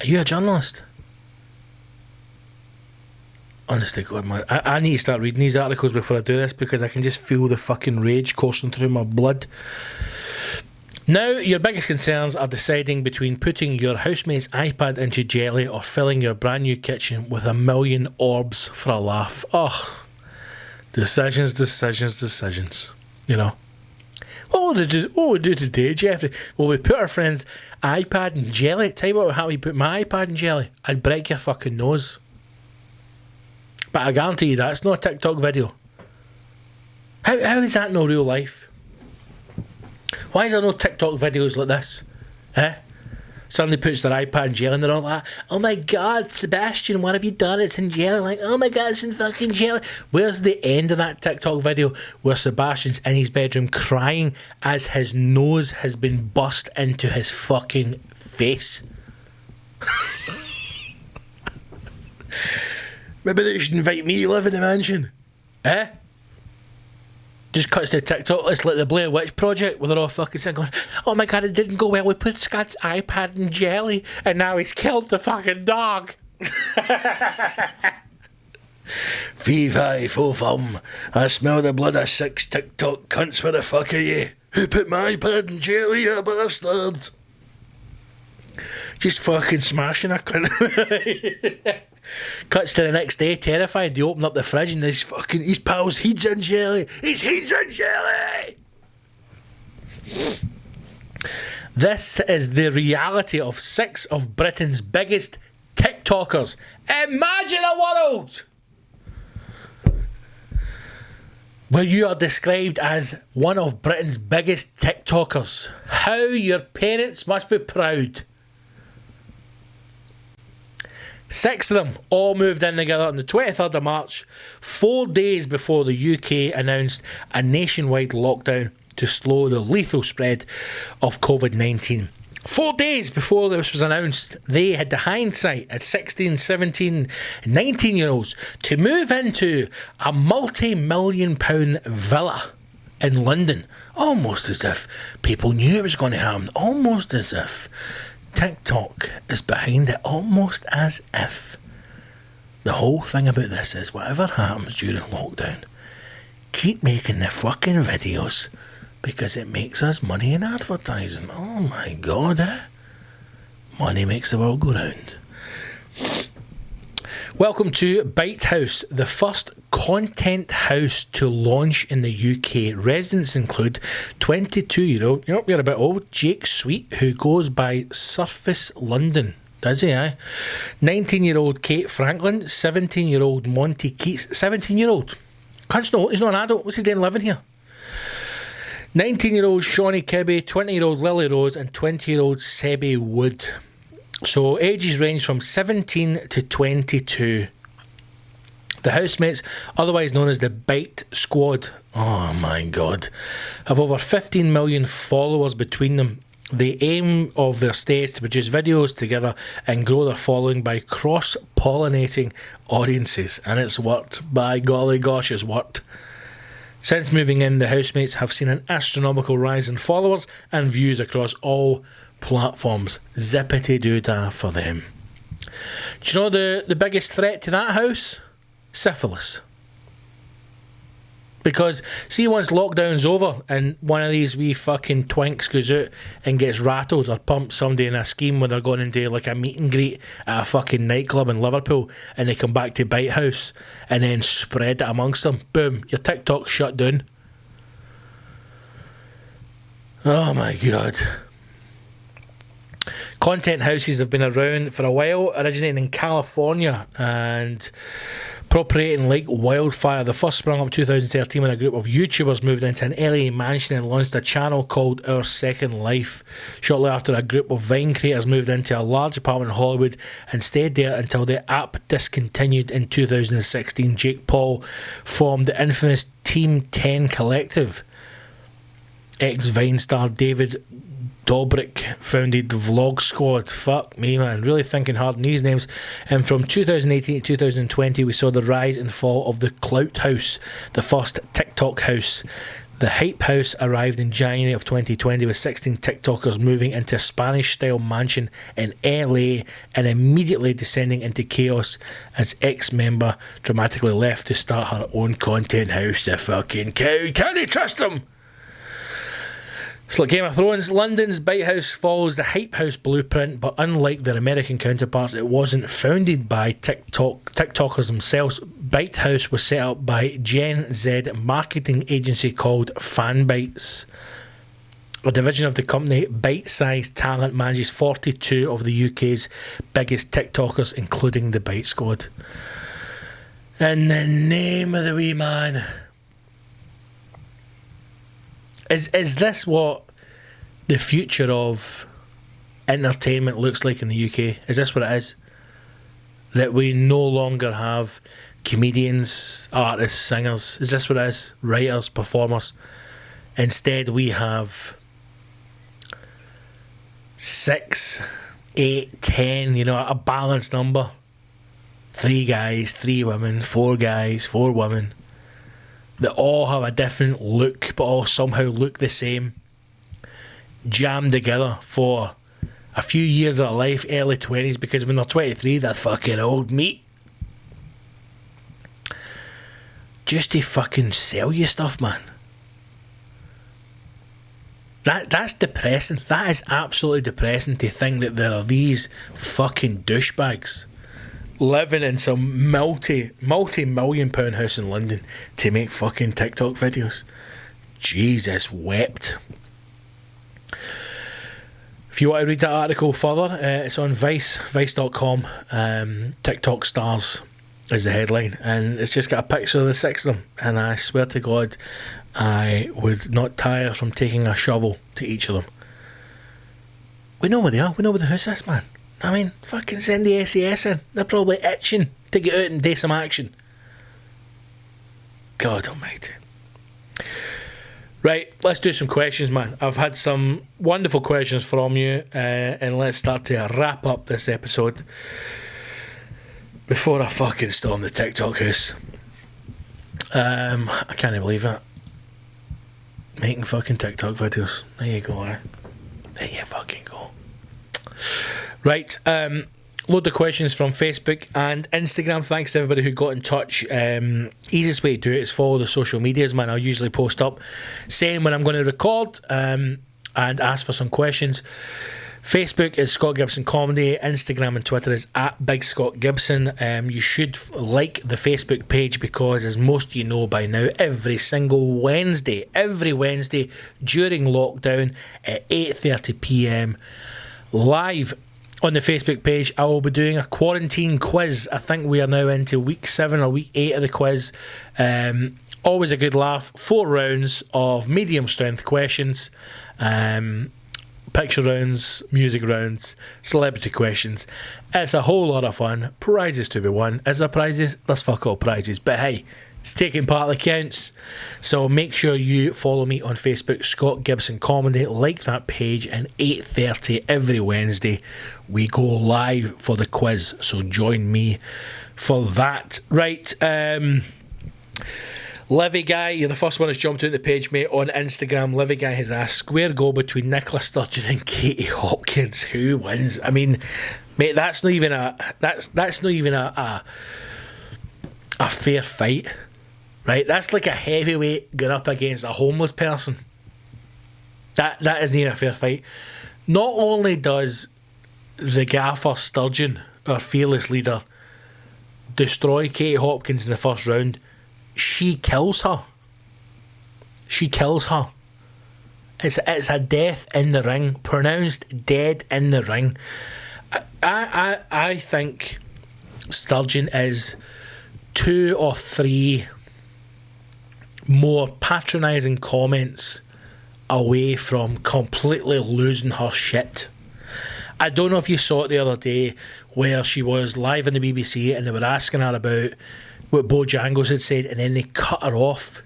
Are you a journalist? Honestly, God, man, I need to start reading these articles before I do this, because I can just feel the fucking rage coursing through my blood. Now, your biggest concerns are deciding between putting your housemate's iPad into jelly or filling your brand new kitchen with 1 million orbs for a laugh. Oh, decisions. You know. What would we do today, Jeffrey? Well, we put our friend's iPad in jelly. Tell you what, how we put my iPad in jelly, I'd break your fucking nose. But I guarantee you that's not a TikTok video. How is that no real life? Why is there no TikTok videos like this? Suddenly puts their iPad in jelly and they're all like, oh my god, Sebastian, what have you done? It's in jelly. Like, oh my god, it's in fucking jelly. Where's the end of that TikTok video where Sebastian's in his bedroom crying as his nose has been bust into his fucking face? Maybe they should invite me to live in the mansion. Just cuts to TikTok. It's like the Blair Witch Project where they're all fucking sitting going, oh my god, it didn't go well. We put Scott's iPad in jelly and now he's killed the fucking dog. Fee, fi, fo, fum. I smell the blood of 6 TikTok cunts. Where the fuck are you? Who put my iPad in jelly, you bastard? Just fucking smashing a cunt. Cuts to the next day, terrified. They open up the fridge and his pals, he's in jelly. He's in jelly. This is the reality of 6 of Britain's biggest TikTokers. Imagine a world where you are described as one of Britain's biggest TikTokers. How your parents must be proud. 6 of them all moved in together on the 23rd of March, 4 days before the UK announced a nationwide lockdown to slow the lethal spread of COVID-19. 4 days before this was announced, they had the hindsight as 16, 17, 19-year-olds to move into a multi-million-pound villa in London, almost as if people knew it was going to happen, almost as if TikTok is behind it, almost as if. The whole thing about this is whatever happens during lockdown, keep making the fucking videos because it makes us money in advertising. Oh my god, eh? Money makes the world go round. Welcome to Byte House, the first content house to launch in the UK. Residents include 22-year-old, you're a bit old, Jake Sweet, who goes by Surface London. Does he, eh? 19-year-old Kate Franklin, 17-year-old Monty Keats, 17-year-old. Can't know, he's not an adult. What's he doing living here? 19-year-old Shawnee Kibbe, 20-year-old Lily Rose, and 20-year-old Sebi Wood. So ages range from 17 to 22. The housemates, otherwise known as the Byte Squad, oh my god, have over 15 million followers between them. The aim of their stay is to produce videos together and grow their following by cross-pollinating audiences. And it's worked. By golly gosh, it's worked. Since moving in, the housemates have seen an astronomical rise in followers and views across all platforms. Zippity-doo-dah for them. Do you know the biggest threat to that house? Syphilis. Because, see, once lockdown's over and one of these wee fucking twinks goes out and gets rattled or pumped somebody in a scheme where they're going into like a meet and greet at a fucking nightclub in Liverpool and they come back to Byte House and then spread it amongst them, boom, your TikTok's shut down. Oh my god. Content houses have been around for a while, originating in California and propagating like wildfire. The first sprung up in 2013 when a group of YouTubers moved into an LA mansion and launched a channel called Our Second Life. Shortly after, a group of Vine creators moved into a large apartment in Hollywood and stayed there until the app discontinued in 2016. Jake Paul formed the infamous Team 10 Collective. Ex-Vine star David Dobrik founded the Vlog Squad. Fuck me, man. Really thinking hard on these names. And from 2018 to 2020, we saw the rise and fall of the Clout House, the first TikTok house. The Hype House arrived in January of 2020 with 16 TikTokers moving into a Spanish-style mansion in LA and immediately descending into chaos as ex-member dramatically left to start her own content house. The fucking cow. Can you trust them? It's like Game of Thrones. London's Byte House follows the Hype House blueprint, but unlike their American counterparts, it wasn't founded by TikTokers themselves. Byte House was set up by Gen Z marketing agency called Fanbytes. A division of the company, Bite-Sized Talent manages 42 of the UK's biggest TikTokers, including the Byte Squad. In the name of the wee man. Is this what the future of entertainment looks like in the UK? Is this what it is? That we no longer have comedians, artists, singers? Is this what it is? Writers, performers? Instead, we have 6, 8, 10, a balanced number. 3 guys, 3 women, 4 guys, 4 women. That all have a different look, but all somehow look the same. Jammed together for a few years of their life, early 20s, because when they're 23, they're fucking old meat. Just to fucking sell you stuff, man. That's depressing. That is absolutely depressing to think that there are these fucking douchebags living in some multi-million pound house in London to make fucking TikTok videos. Jesus wept. If you want to read that article further, it's on vice.com. TikTok stars is the headline, and it's just got a picture of the 6 of them, and I swear to God I would not tire from taking a shovel to each of them. We know where they are, we know where the house is, man. I mean, fucking send the SAS in. They're probably itching to get out and do some action. God almighty. Right, let's do some questions, man. I've had some wonderful questions from you, and let's start to wrap up this episode before I fucking storm the TikTok house. I can't believe it. Making fucking TikTok videos. There you go, eh? There you fucking go. Right, load of questions from Facebook and Instagram. Thanks to everybody who got in touch. Easiest way to do it is follow the social medias, man. I'll usually post up saying when I'm going to record and ask for some questions. Facebook is Scott Gibson Comedy. Instagram and Twitter is at Big Scott Gibson. You should like the Facebook page because, as most of you know by now, every Wednesday during lockdown at 8:30 p.m. live on the Facebook page, I will be doing a quarantine quiz. I think we are now into week 7 or week 8 of the quiz. Always a good laugh. 4 rounds of medium strength questions. Picture rounds, music rounds, celebrity questions. It's a whole lot of fun. Prizes to be won. Is there prizes? There's fuck all prizes. But hey, it's taking part that counts. So make sure you follow me on Facebook, Scott Gibson Comedy. Like that page, and 8:30 every Wednesday we go live for the quiz. So join me for that. Right, Livy Guy, you're the first one that's jumped out the page, mate, on Instagram. Livy Guy has asked, square go between Nicola Sturgeon and Katie Hopkins. Who wins? I mean, mate, that's not even a fair fight, right? That's like a heavyweight going up against a homeless person. That isn't even a fair fight. Not only does the gaffer Sturgeon, our fearless leader, destroy Katie Hopkins in the first round, she kills her. It's a death in the ring, pronounced dead in the ring. I think Sturgeon is 2 or 3 more patronising comments away from completely losing her shit. I don't know if you saw it the other day where she was live on the BBC and they were asking her about what Bojangles had said, and then they cut her off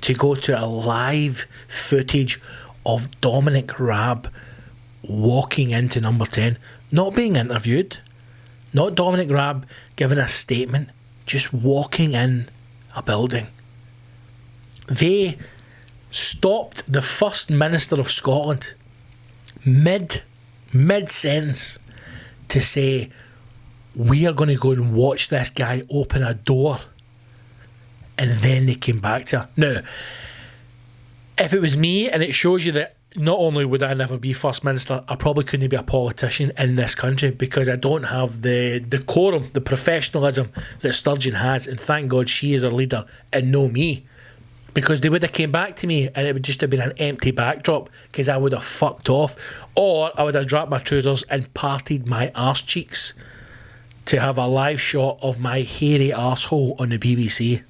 to go to a live footage of Dominic Raab walking into number 10, not being interviewed, not Dominic Raab giving a statement, just walking in a building. They stopped the First Minister of Scotland mid-sentence to say, we are going to go and watch this guy open a door. And then they came back to her. Now, if it was me, and it shows you that not only would I never be First Minister, I probably couldn't be a politician in this country because I don't have the decorum, the professionalism that Sturgeon has, and thank God she is our leader and no me. Because they would have came back to me and it would just have been an empty backdrop because I would have fucked off, or I would have dropped my trousers and parted my arse cheeks to have a live shot of my hairy arsehole on the BBC.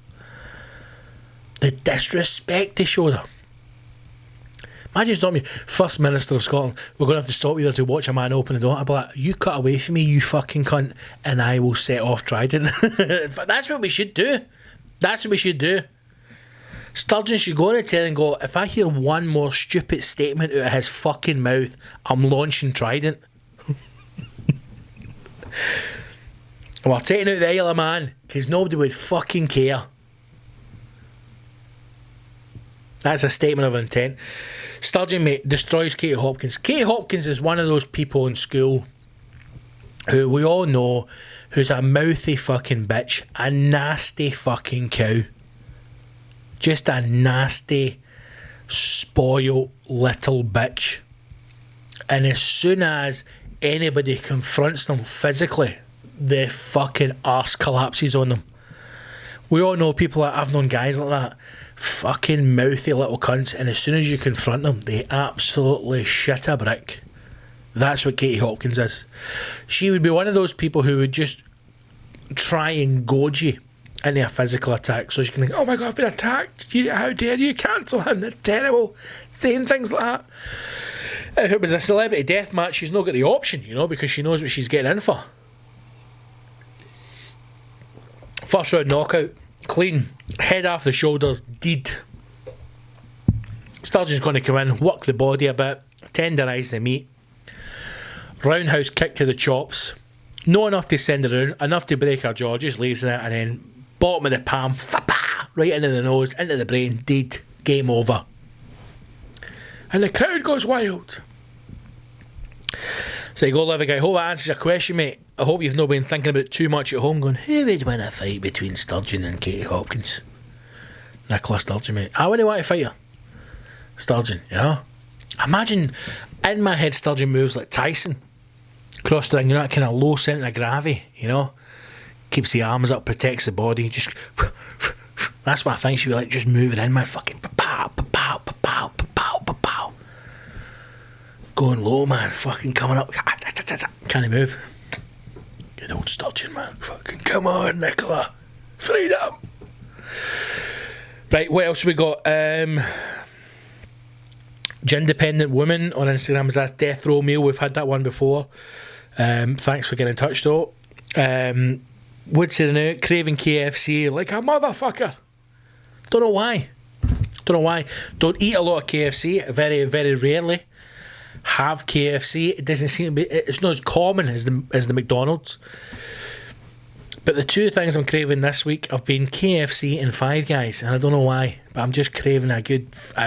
The disrespect they showed her. Imagine stopping me, First Minister of Scotland, we're going to have to stop you there to watch a man open the door. I'd be like, you cut away from me, you fucking cunt, and I will set off Trident. That's what we should do. Sturgeon should go on a telly and go, if I hear one more stupid statement out of his fucking mouth, I'm launching Trident. We're taking out the Isle of Man because nobody would fucking care. That's a statement of intent. Sturgeon, mate, destroys Katie Hopkins. Katie Hopkins is one of those people in school who we all know who's a mouthy fucking bitch, a nasty fucking cow. Just a nasty, spoiled little bitch. And as soon as anybody confronts them physically, the fucking arse collapses on them. We all know people that I've known guys like that, fucking mouthy little cunts, and as soon as you confront them, they absolutely shit a brick. That's what Katie Hopkins is. She would be one of those people who would just try and goad you into a physical attack, so she can think, oh my god, I've been attacked, how dare you cancel him, that's terrible, saying things like that. If it was a celebrity death match, she's not got the option, you know, because she knows what she's getting in for. First round knockout, clean, head off the shoulders, deed. Sturgeon's going to come in, work the body a bit, tenderise the meat, roundhouse kick to the chops, not enough to send her around, enough to break her jaw, just leaves it, and then bottom of the palm, right into the nose, into the brain, deed, game over. And the crowd goes wild. So you go, Liv, I hope that answers your question, mate. I hope you've not been thinking about it too much at home, going, who would win a fight between Sturgeon and Katie Hopkins? Nicola Sturgeon, mate. I wouldn't want to fight her. Sturgeon, you know? Imagine, in my head, Sturgeon moves like Tyson. Cross the ring, you know, that kind of low centre of gravity, you know? Keeps the arms up, protects the body, just... That's what I think she'd be like, just moving in, man. Fucking pa-pow, pa-pow, pa-pow, pa-pow, pa-pow. Going low, man. Fucking coming up. Can't he move? Good old Sturgeon, man. Fucking come on, Nicola. Freedom. Right, what else we got? Independent Woman on Instagram is that Death Row Meal. We've had that one before. Thanks for getting in touch, though. Would say now, craving KFC like a motherfucker. Don't know why. Don't eat a lot of KFC. Very, very rarely have KFC. It doesn't seem to be. It's not as common as the McDonald's. But the two things I'm craving this week have been KFC and Five Guys, and I don't know why, but I'm just craving a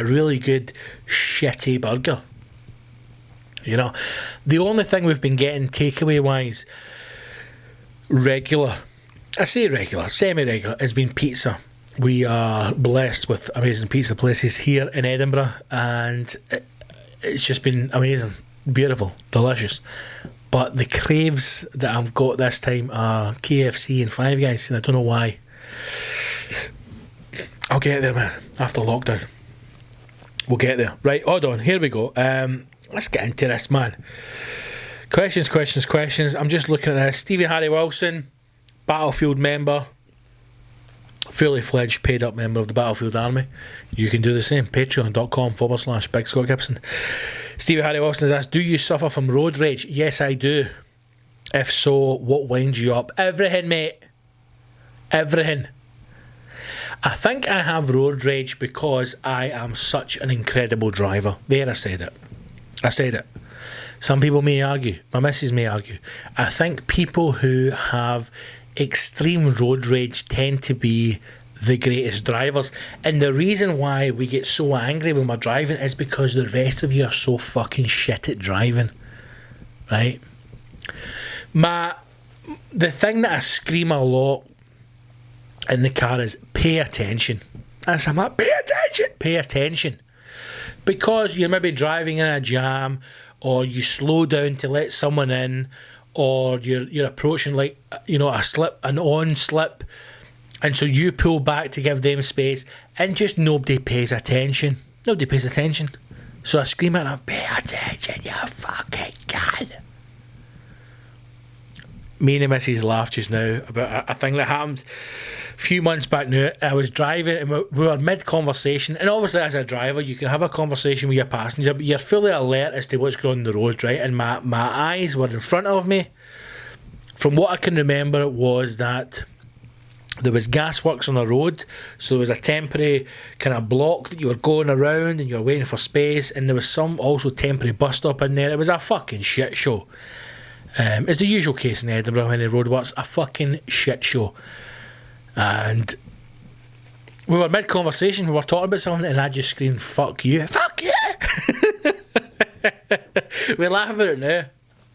really good shitty burger. You know, the only thing we've been getting takeaway wise, regular, I say regular, semi-regular, has been pizza. We are blessed with amazing pizza places here in Edinburgh, and it's just been amazing, beautiful, delicious. But the craves that I've got this time are KFC and Five Guys, and I don't know why. I'll get there, man, after lockdown. We'll get there. Right, hold on, here we go. Let's get into this, man. Questions. I'm just looking at this. Stephen Harry Wilson, Battlefield member, fully fledged paid up member of the Battlefield Army. You can do the same. Patreon.com/Big Scott Gibson. Stephen Harry Wilson has asked, do you suffer from road rage? Yes, I do. If so, what winds you up? Everything, mate. Everything. I think I have road rage because I am such an incredible driver. There, I said it. Some people may argue. My missus may argue. I think people who have extreme road rage tend to be the greatest drivers, and the reason why we get so angry when we're driving is because the rest of you are so fucking shit at driving, right? The thing that I scream a lot in the car is pay attention. I'm like, pay attention, because you're maybe driving in a jam, or you slow down to let someone in, or you're approaching like, you know, an on slip, and so you pull back to give them space, and just nobody pays attention. So I scream at them, pay attention, you fucking god. Me and the missus laughed just now about a thing that happened a few months back now. I was driving and we were mid-conversation, and obviously as a driver you can have a conversation with your passenger, but you're fully alert as to what's going on the road, right? And my eyes were in front of me. From what I can remember, it was that there was gasworks on the road, so there was a temporary kind of block that you were going around and you were waiting for space, and there was some also temporary bus stop in there. It was a fucking shit show. It's the usual case in Edinburgh when the road works, a fucking shit show. And we were mid-conversation, we were talking about something, and I just screamed, fuck you. Fuck you! We laugh about it now,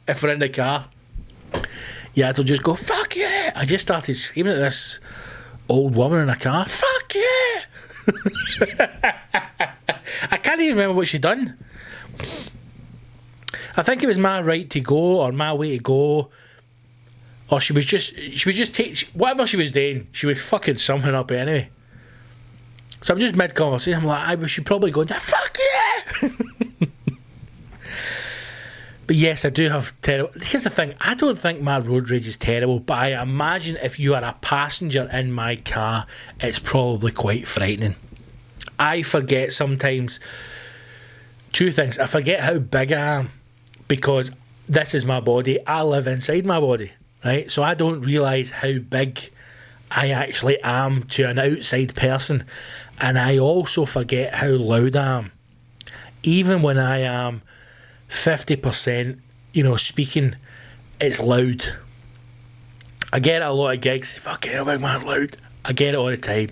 if we're in the car. Yeah, it'll just go, fuck yeah. I just started screaming at this old woman in a car, fuck yeah. I can't even remember what she'd done. I think it was my right to go, or my way to go. Or she was just whatever she was doing, she was fucking something up anyway. So I'm just mid-conversation, I'm like, I was she probably going, fuck yeah! But yes, I do have terrible... Here's the thing, I don't think my road rage is terrible, but I imagine if you are a passenger in my car, it's probably quite frightening. I forget sometimes two things. I forget how big I am, because this is my body. I live inside my body, right? So I don't realise how big I actually am to an outside person. And I also forget how loud I am. Even when I am 50%, speaking, it's loud. I get it a lot of gigs. Fucking hell, big man, loud. I get it all the time,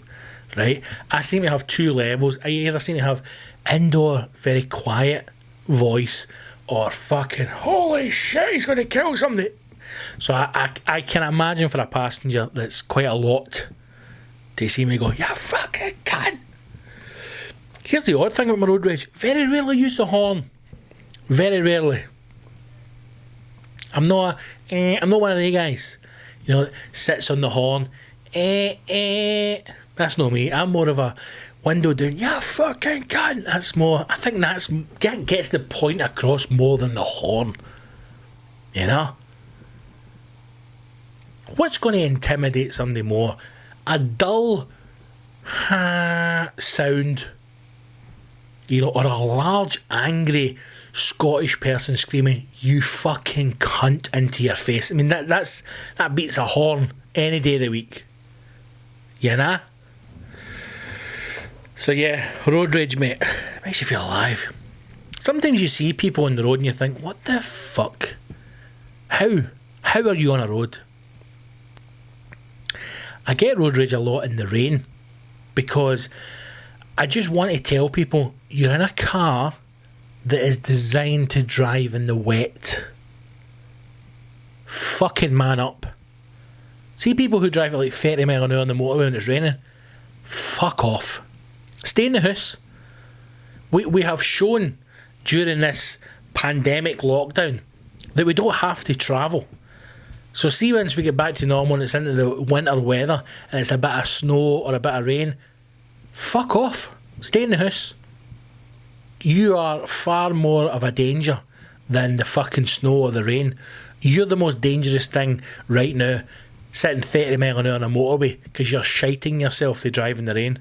right? I seem to have two levels. I either seem to have indoor, very quiet voice, or fucking, holy shit, he's going to kill somebody. So I can imagine for a passenger that's quite a lot to see me go, yeah, fucking cunt. Here's the odd thing about my road rage. Very rarely use the horn. Very rarely. I'm not one of the guys, that sits on the horn. That's not me. I'm more of a window down, yeah, fucking cunt. That's more, I think that gets the point across more than the horn. What's going to intimidate somebody more? A dull sound, or a large, angry Scottish person screaming, you fucking cunt, into your face. I mean, that beats a horn any day of the week. So yeah, road rage, mate. Makes you feel alive. Sometimes you see people on the road and you think, what the fuck? How are you on a road? I get road rage a lot in the rain, because I just want to tell people, you're in a car that is designed to drive in the wet. Fucking man up. See people who drive at like 30 mile an hour on the motorway when it's raining? Fuck off. Stay in the house. We have shown during this pandemic lockdown that we don't have to travel. So see, once we get back to normal and it's into the winter weather and it's a bit of snow or a bit of rain, fuck off. Stay in the house. You are far more of a danger than the fucking snow or the rain. You're the most dangerous thing right now, sitting 30 mile an hour on a motorway because you're shiting yourself to drive in the rain.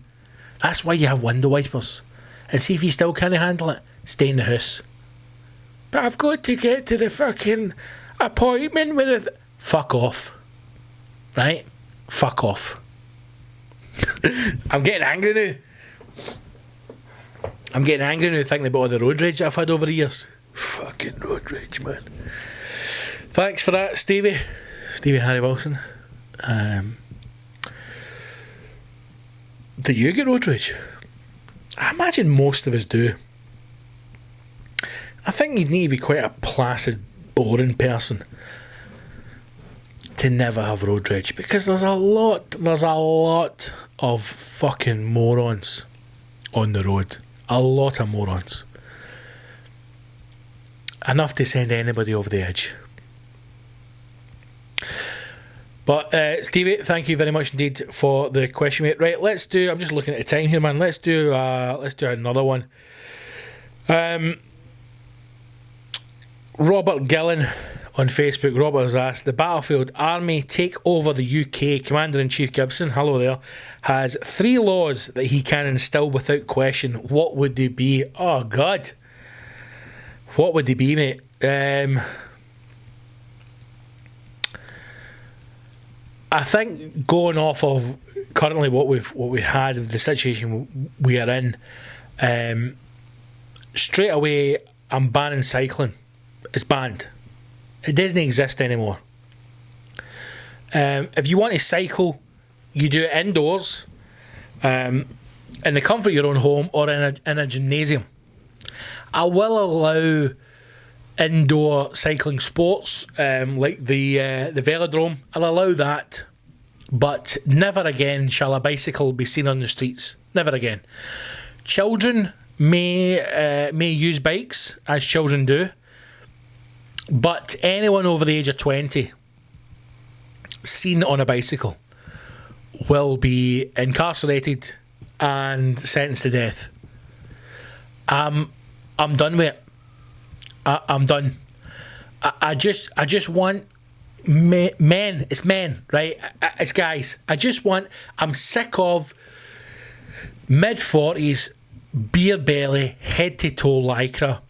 That's why you have window wipers. And see if you still can't handle it, stay in the house. But I've got to get to the fucking appointment with it. Fuck off. Right? Fuck off. I'm getting angry now. Thinking about all the road rage I've had over the years. Fucking road rage, man. Thanks for that, Stevie Harry Wilson. Do you get road rage? I imagine most of us do. I think you'd need to be quite a placid, boring person to never have road rage, because there's a lot of fucking morons on the road. A lot of morons. Enough to send anybody over the edge. But Stevie, thank you very much indeed for the question, mate. Right, let's do, I'm just looking at the time here, man. Let's do another one. Robert Gillen on Facebook. Robert has asked, the battlefield army take over the UK. Commander-in-Chief Gibson, hello there, has 3 laws that he can instill without question. What would they be? Oh God, what would they be, mate? I think going off of currently what we had, the situation we are in, straight away I'm banning cycling. It's banned. It doesn't exist anymore. If you want to cycle, you do it indoors, in the comfort of your own home or in a gymnasium. I will allow indoor cycling sports, like the velodrome. I'll allow that, but never again shall a bicycle be seen on the streets. Never again. Children may use bikes, as children do, but anyone over the age of 20, seen on a bicycle will be incarcerated and sentenced to death. I'm done with it. I'm done. I just want men. It's men, right? It's guys. I'm sick of mid-40s, beer belly, head to toe lycra,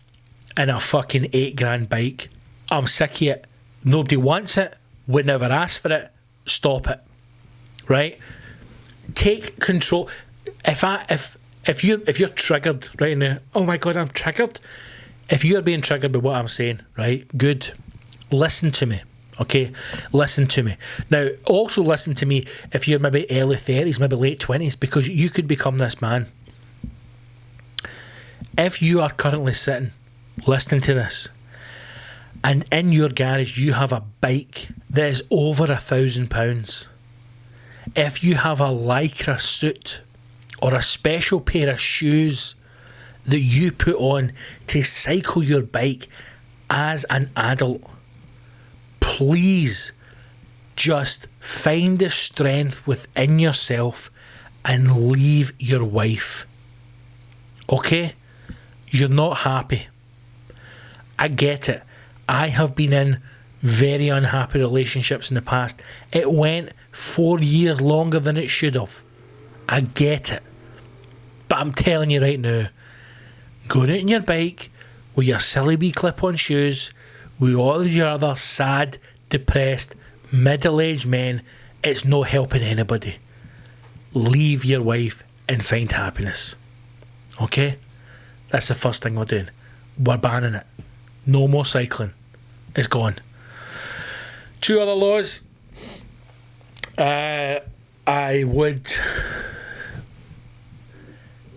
and a fucking $8,000 bike. I'm sick of it. Nobody wants it. We never asked for it. Stop it. Right? Take control. If you're triggered right now, oh my god, I'm triggered. If you're being triggered by what I'm saying, right? Good. Listen to me. Okay? Listen to me. Now, also listen to me if you're maybe early 30s, maybe late 20s, because you could become this man. If you are currently sitting listening to this, and in your garage you have a bike that is over £1,000, if you have a lycra suit or a special pair of shoes that you put on to cycle your bike as an adult, please just find the strength within yourself and leave your wife. Okay? You're not happy. I get it. I have been in very unhappy relationships in the past. It went 4 years longer than it should have. I get it. But I'm telling you right now, going out on your bike with your silly wee clip-on shoes, with all of your other sad, depressed, middle-aged men, it's not helping anybody. Leave your wife and find happiness. Okay? That's the first thing we're doing. We're banning it. No more cycling. It's gone. 2 other laws. I would...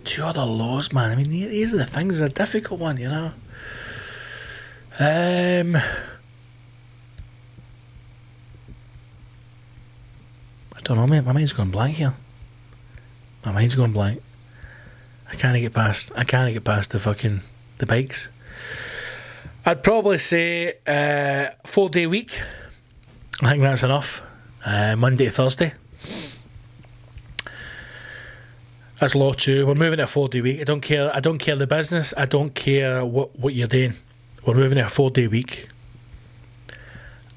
2 other laws, man. I mean, these are the things. It's a difficult one, you know. I don't know, mate. My mind's going blank here. My mind's going blank. I can't get past the bikes. I'd probably say 4-day week. I think that's enough. Monday to Thursday. That's law 2. We're moving to a 4-day week. I don't care the business. I don't care what you're doing. We're moving to a 4-day week.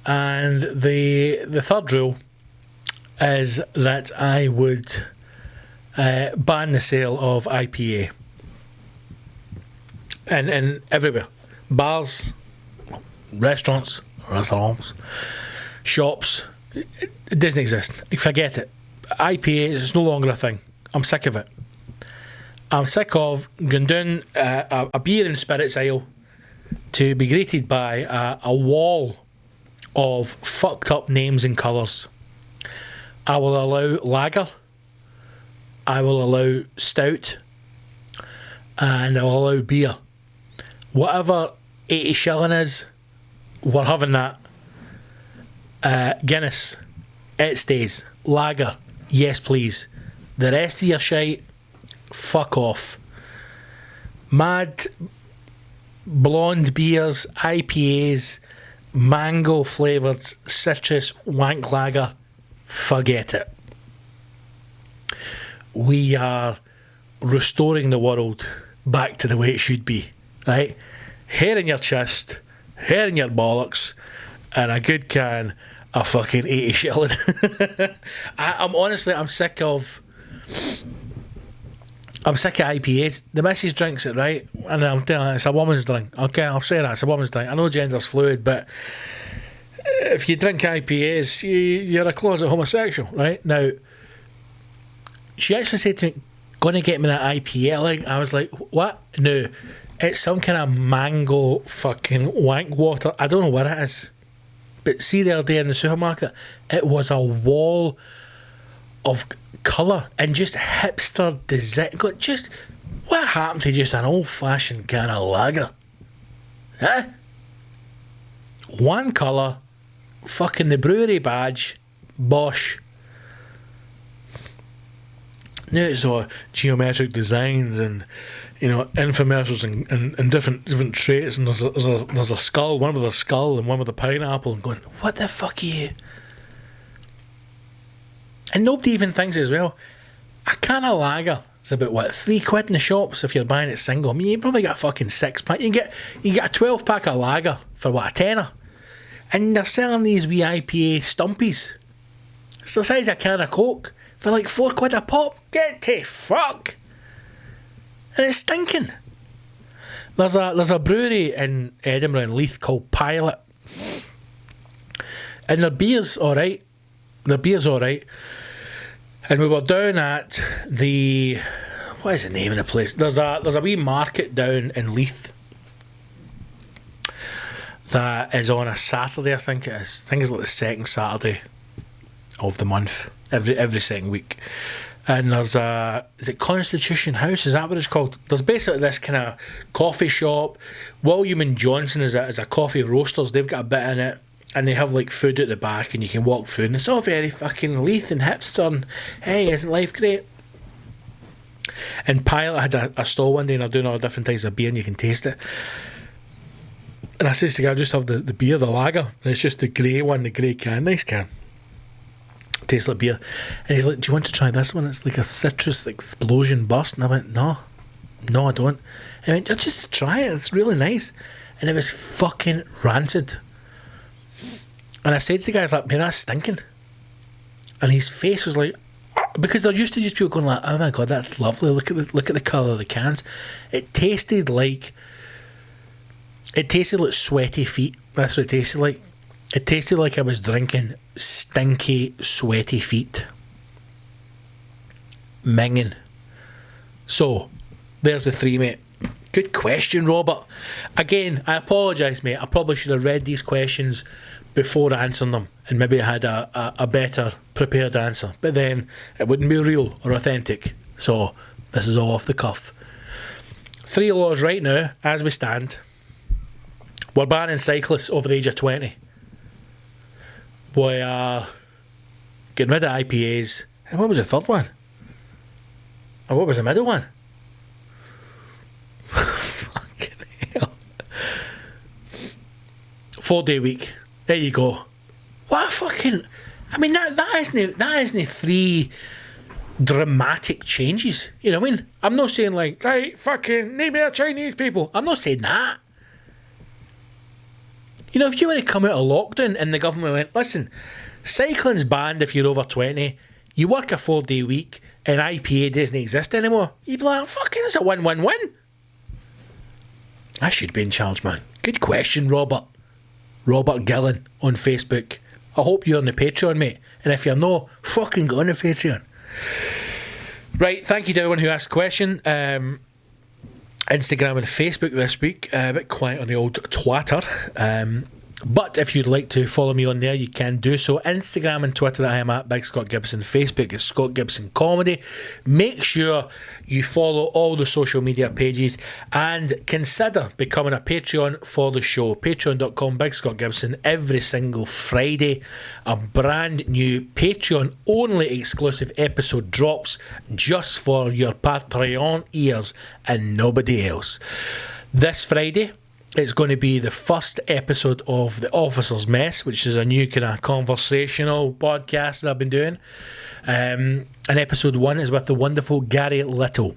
And the third rule is that I would ban the sale of IPA. And everywhere. Bars, restaurants, shops. It doesn't exist. Forget it. IPA is no longer a thing. I'm sick of it. I'm sick of going down a beer and spirits aisle to be greeted by a wall of fucked up names and colours. I will allow lager, I will allow stout, and I will allow beer. Whatever 80 shilling is, we're having that. Guinness, it stays. Lager, yes please. The rest of your shite, fuck off. Mad blonde beers, IPAs, mango flavoured citrus wank lager, forget it. We are restoring the world back to the way it should be, right? Hair in your chest, hair in your bollocks, and a good can of fucking 80 shilling. I'm sick of IPAs. The missus drinks it, right? And I'm telling you, it's a woman's drink. Okay, I'll say that, it's a woman's drink. I know gender's fluid, but if you drink IPAs, you're a closet homosexual, right? Now, she actually said to me, gonna get me that IPA. Like, I was like, what? No, it's some kind of mango fucking wank water. I don't know what it is. But see, the other day in the supermarket, it was a wall of colour and just hipster design. Just what happened to just an old-fashioned can of lager? Huh? One colour, fucking the brewery badge, bosh. Now it's all geometric designs and, you know, infomercials and different traits, and there's a skull, one with a skull and one with a pineapple, and going, what the fuck are you? And nobody even thinks as well, a can of lager is about, what, £3 in the shops if you're buying it single. I mean, you probably get a fucking 6-pack. You can get a 12-pack of lager for, what, a tenner? And they're selling these wee IPA stumpies. It's the size of a can of Coke for like £4 a pop. Get to fuck. And it's stinking. There's a brewery in Edinburgh and Leith called Pilot. And their beer's alright. And we were down at the... What is the name of the place? There's a wee market down in Leith that is on a Saturday, I think it is. I think it's like the second Saturday of the month, every second week. And there's is it Constitution House? Is that what it's called? There's basically this kind of coffee shop. William and Johnson is a coffee roasters. They've got a bit in it. And they have like food at the back and you can walk through and it's all very fucking Leith and hipster and hey, isn't life great? And Pilot had a stall one day and they're doing all different types of beer and you can taste it. And I says to the guy, I just have the beer, the lager, and it's just the grey one, the grey can, nice can. Tastes like beer. And he's like, do you want to try this one? It's like a citrus explosion burst. And I went, no, I don't. And he went, just try it, it's really nice. And it was fucking rancid. And I said to the guy, I was like, man, that's stinking. And his face was like, because they're used to just people going like, oh my god, that's lovely, look at the colour of the cans. It tasted like sweaty feet. That's what it tasted like. It tasted like I was drinking stinky, sweaty feet. Minging. So, there's the 3, mate. Good question, Robert. Again, I apologise, mate. I probably should have read these questions before answering them and maybe I had a better prepared answer. But then it wouldn't be real or authentic. So, this is all off the cuff. 3 laws right now, as we stand. We're banning cyclists over the age of 20. We are getting rid of IPAs. And what was the third one? And what was the middle one? Fucking hell. 4-day week. There you go. What a fucking... I mean, that isn't 3 dramatic changes. You know what I mean? I'm not saying like, right, fucking name me the Chinese people. I'm not saying that. You know, if you were to come out of lockdown and the government went, listen, cycling's banned if you're over 20, you work a 4-day week and IPA doesn't exist anymore, you'd be like, fucking, it's a win-win-win. I should be in charge, man. Good question, Robert. Robert Gillen on Facebook. I hope you're on the Patreon, mate. And if you're not, fucking go on the Patreon. Right, thank you to everyone who asked a question. Instagram and Facebook this week. A bit quiet on the old Twitter. But if you'd like to follow me on there, you can do so. Instagram and Twitter, I am at Big Scott Gibson. Facebook is Scott Gibson Comedy. Make sure you follow all the social media pages and consider becoming a Patreon for the show. Patreon.com Big Scott Gibson. Every single Friday, a brand new Patreon only exclusive episode drops just for your Patreon ears and nobody else. This Friday, it's going to be the first episode of The Officer's Mess, which is a new kind of conversational podcast that I've been doing. And episode 1 is with the wonderful Gary Little.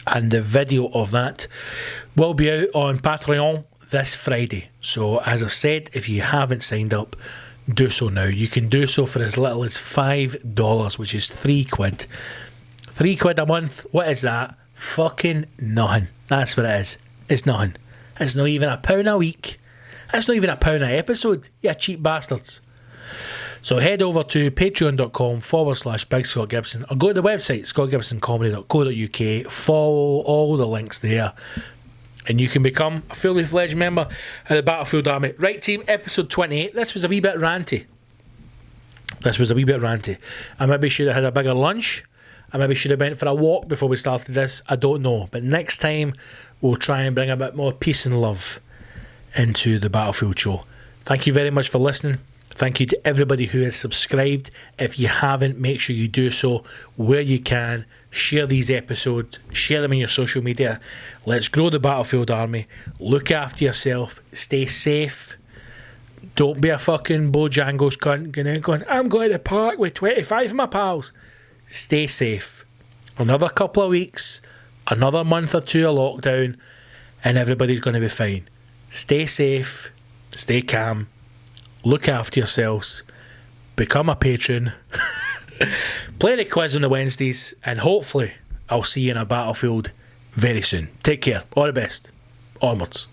And the video of that will be out on Patreon this Friday. So, as I've said, if you haven't signed up, do so now. You can do so for as little as $5, which is £3. £3 a month. What is that? Fucking nothing. That's what it is. It's nothing. It's not even £1 a week. That's not even £1 a episode, you cheap bastards. So head over to patreon.com/Big Scott Gibson or go to the website scottgibsoncomedy.co.uk. Follow all the links there and you can become a fully fledged member of the Battlefield Army. Right, team, episode 28. This was a wee bit ranty. I maybe should have had a bigger lunch. I maybe should have went for a walk before we started this. I don't know. But next time, we'll try and bring a bit more peace and love into the Battlefield show. Thank you very much for listening. Thank you to everybody who has subscribed. If you haven't, make sure you do so where you can. Share these episodes. Share them in your social media. Let's grow the Battlefield Army. Look after yourself. Stay safe. Don't be a fucking Bojangles cunt going, I'm going to the park with 25 of my pals. Stay safe. Another couple of weeks, another month or two of lockdown, and everybody's going to be fine. Stay safe, stay calm, look after yourselves, become a patron, play the quiz on the Wednesdays, and hopefully I'll see you in a battlefield very soon. Take care. All the best. Onwards.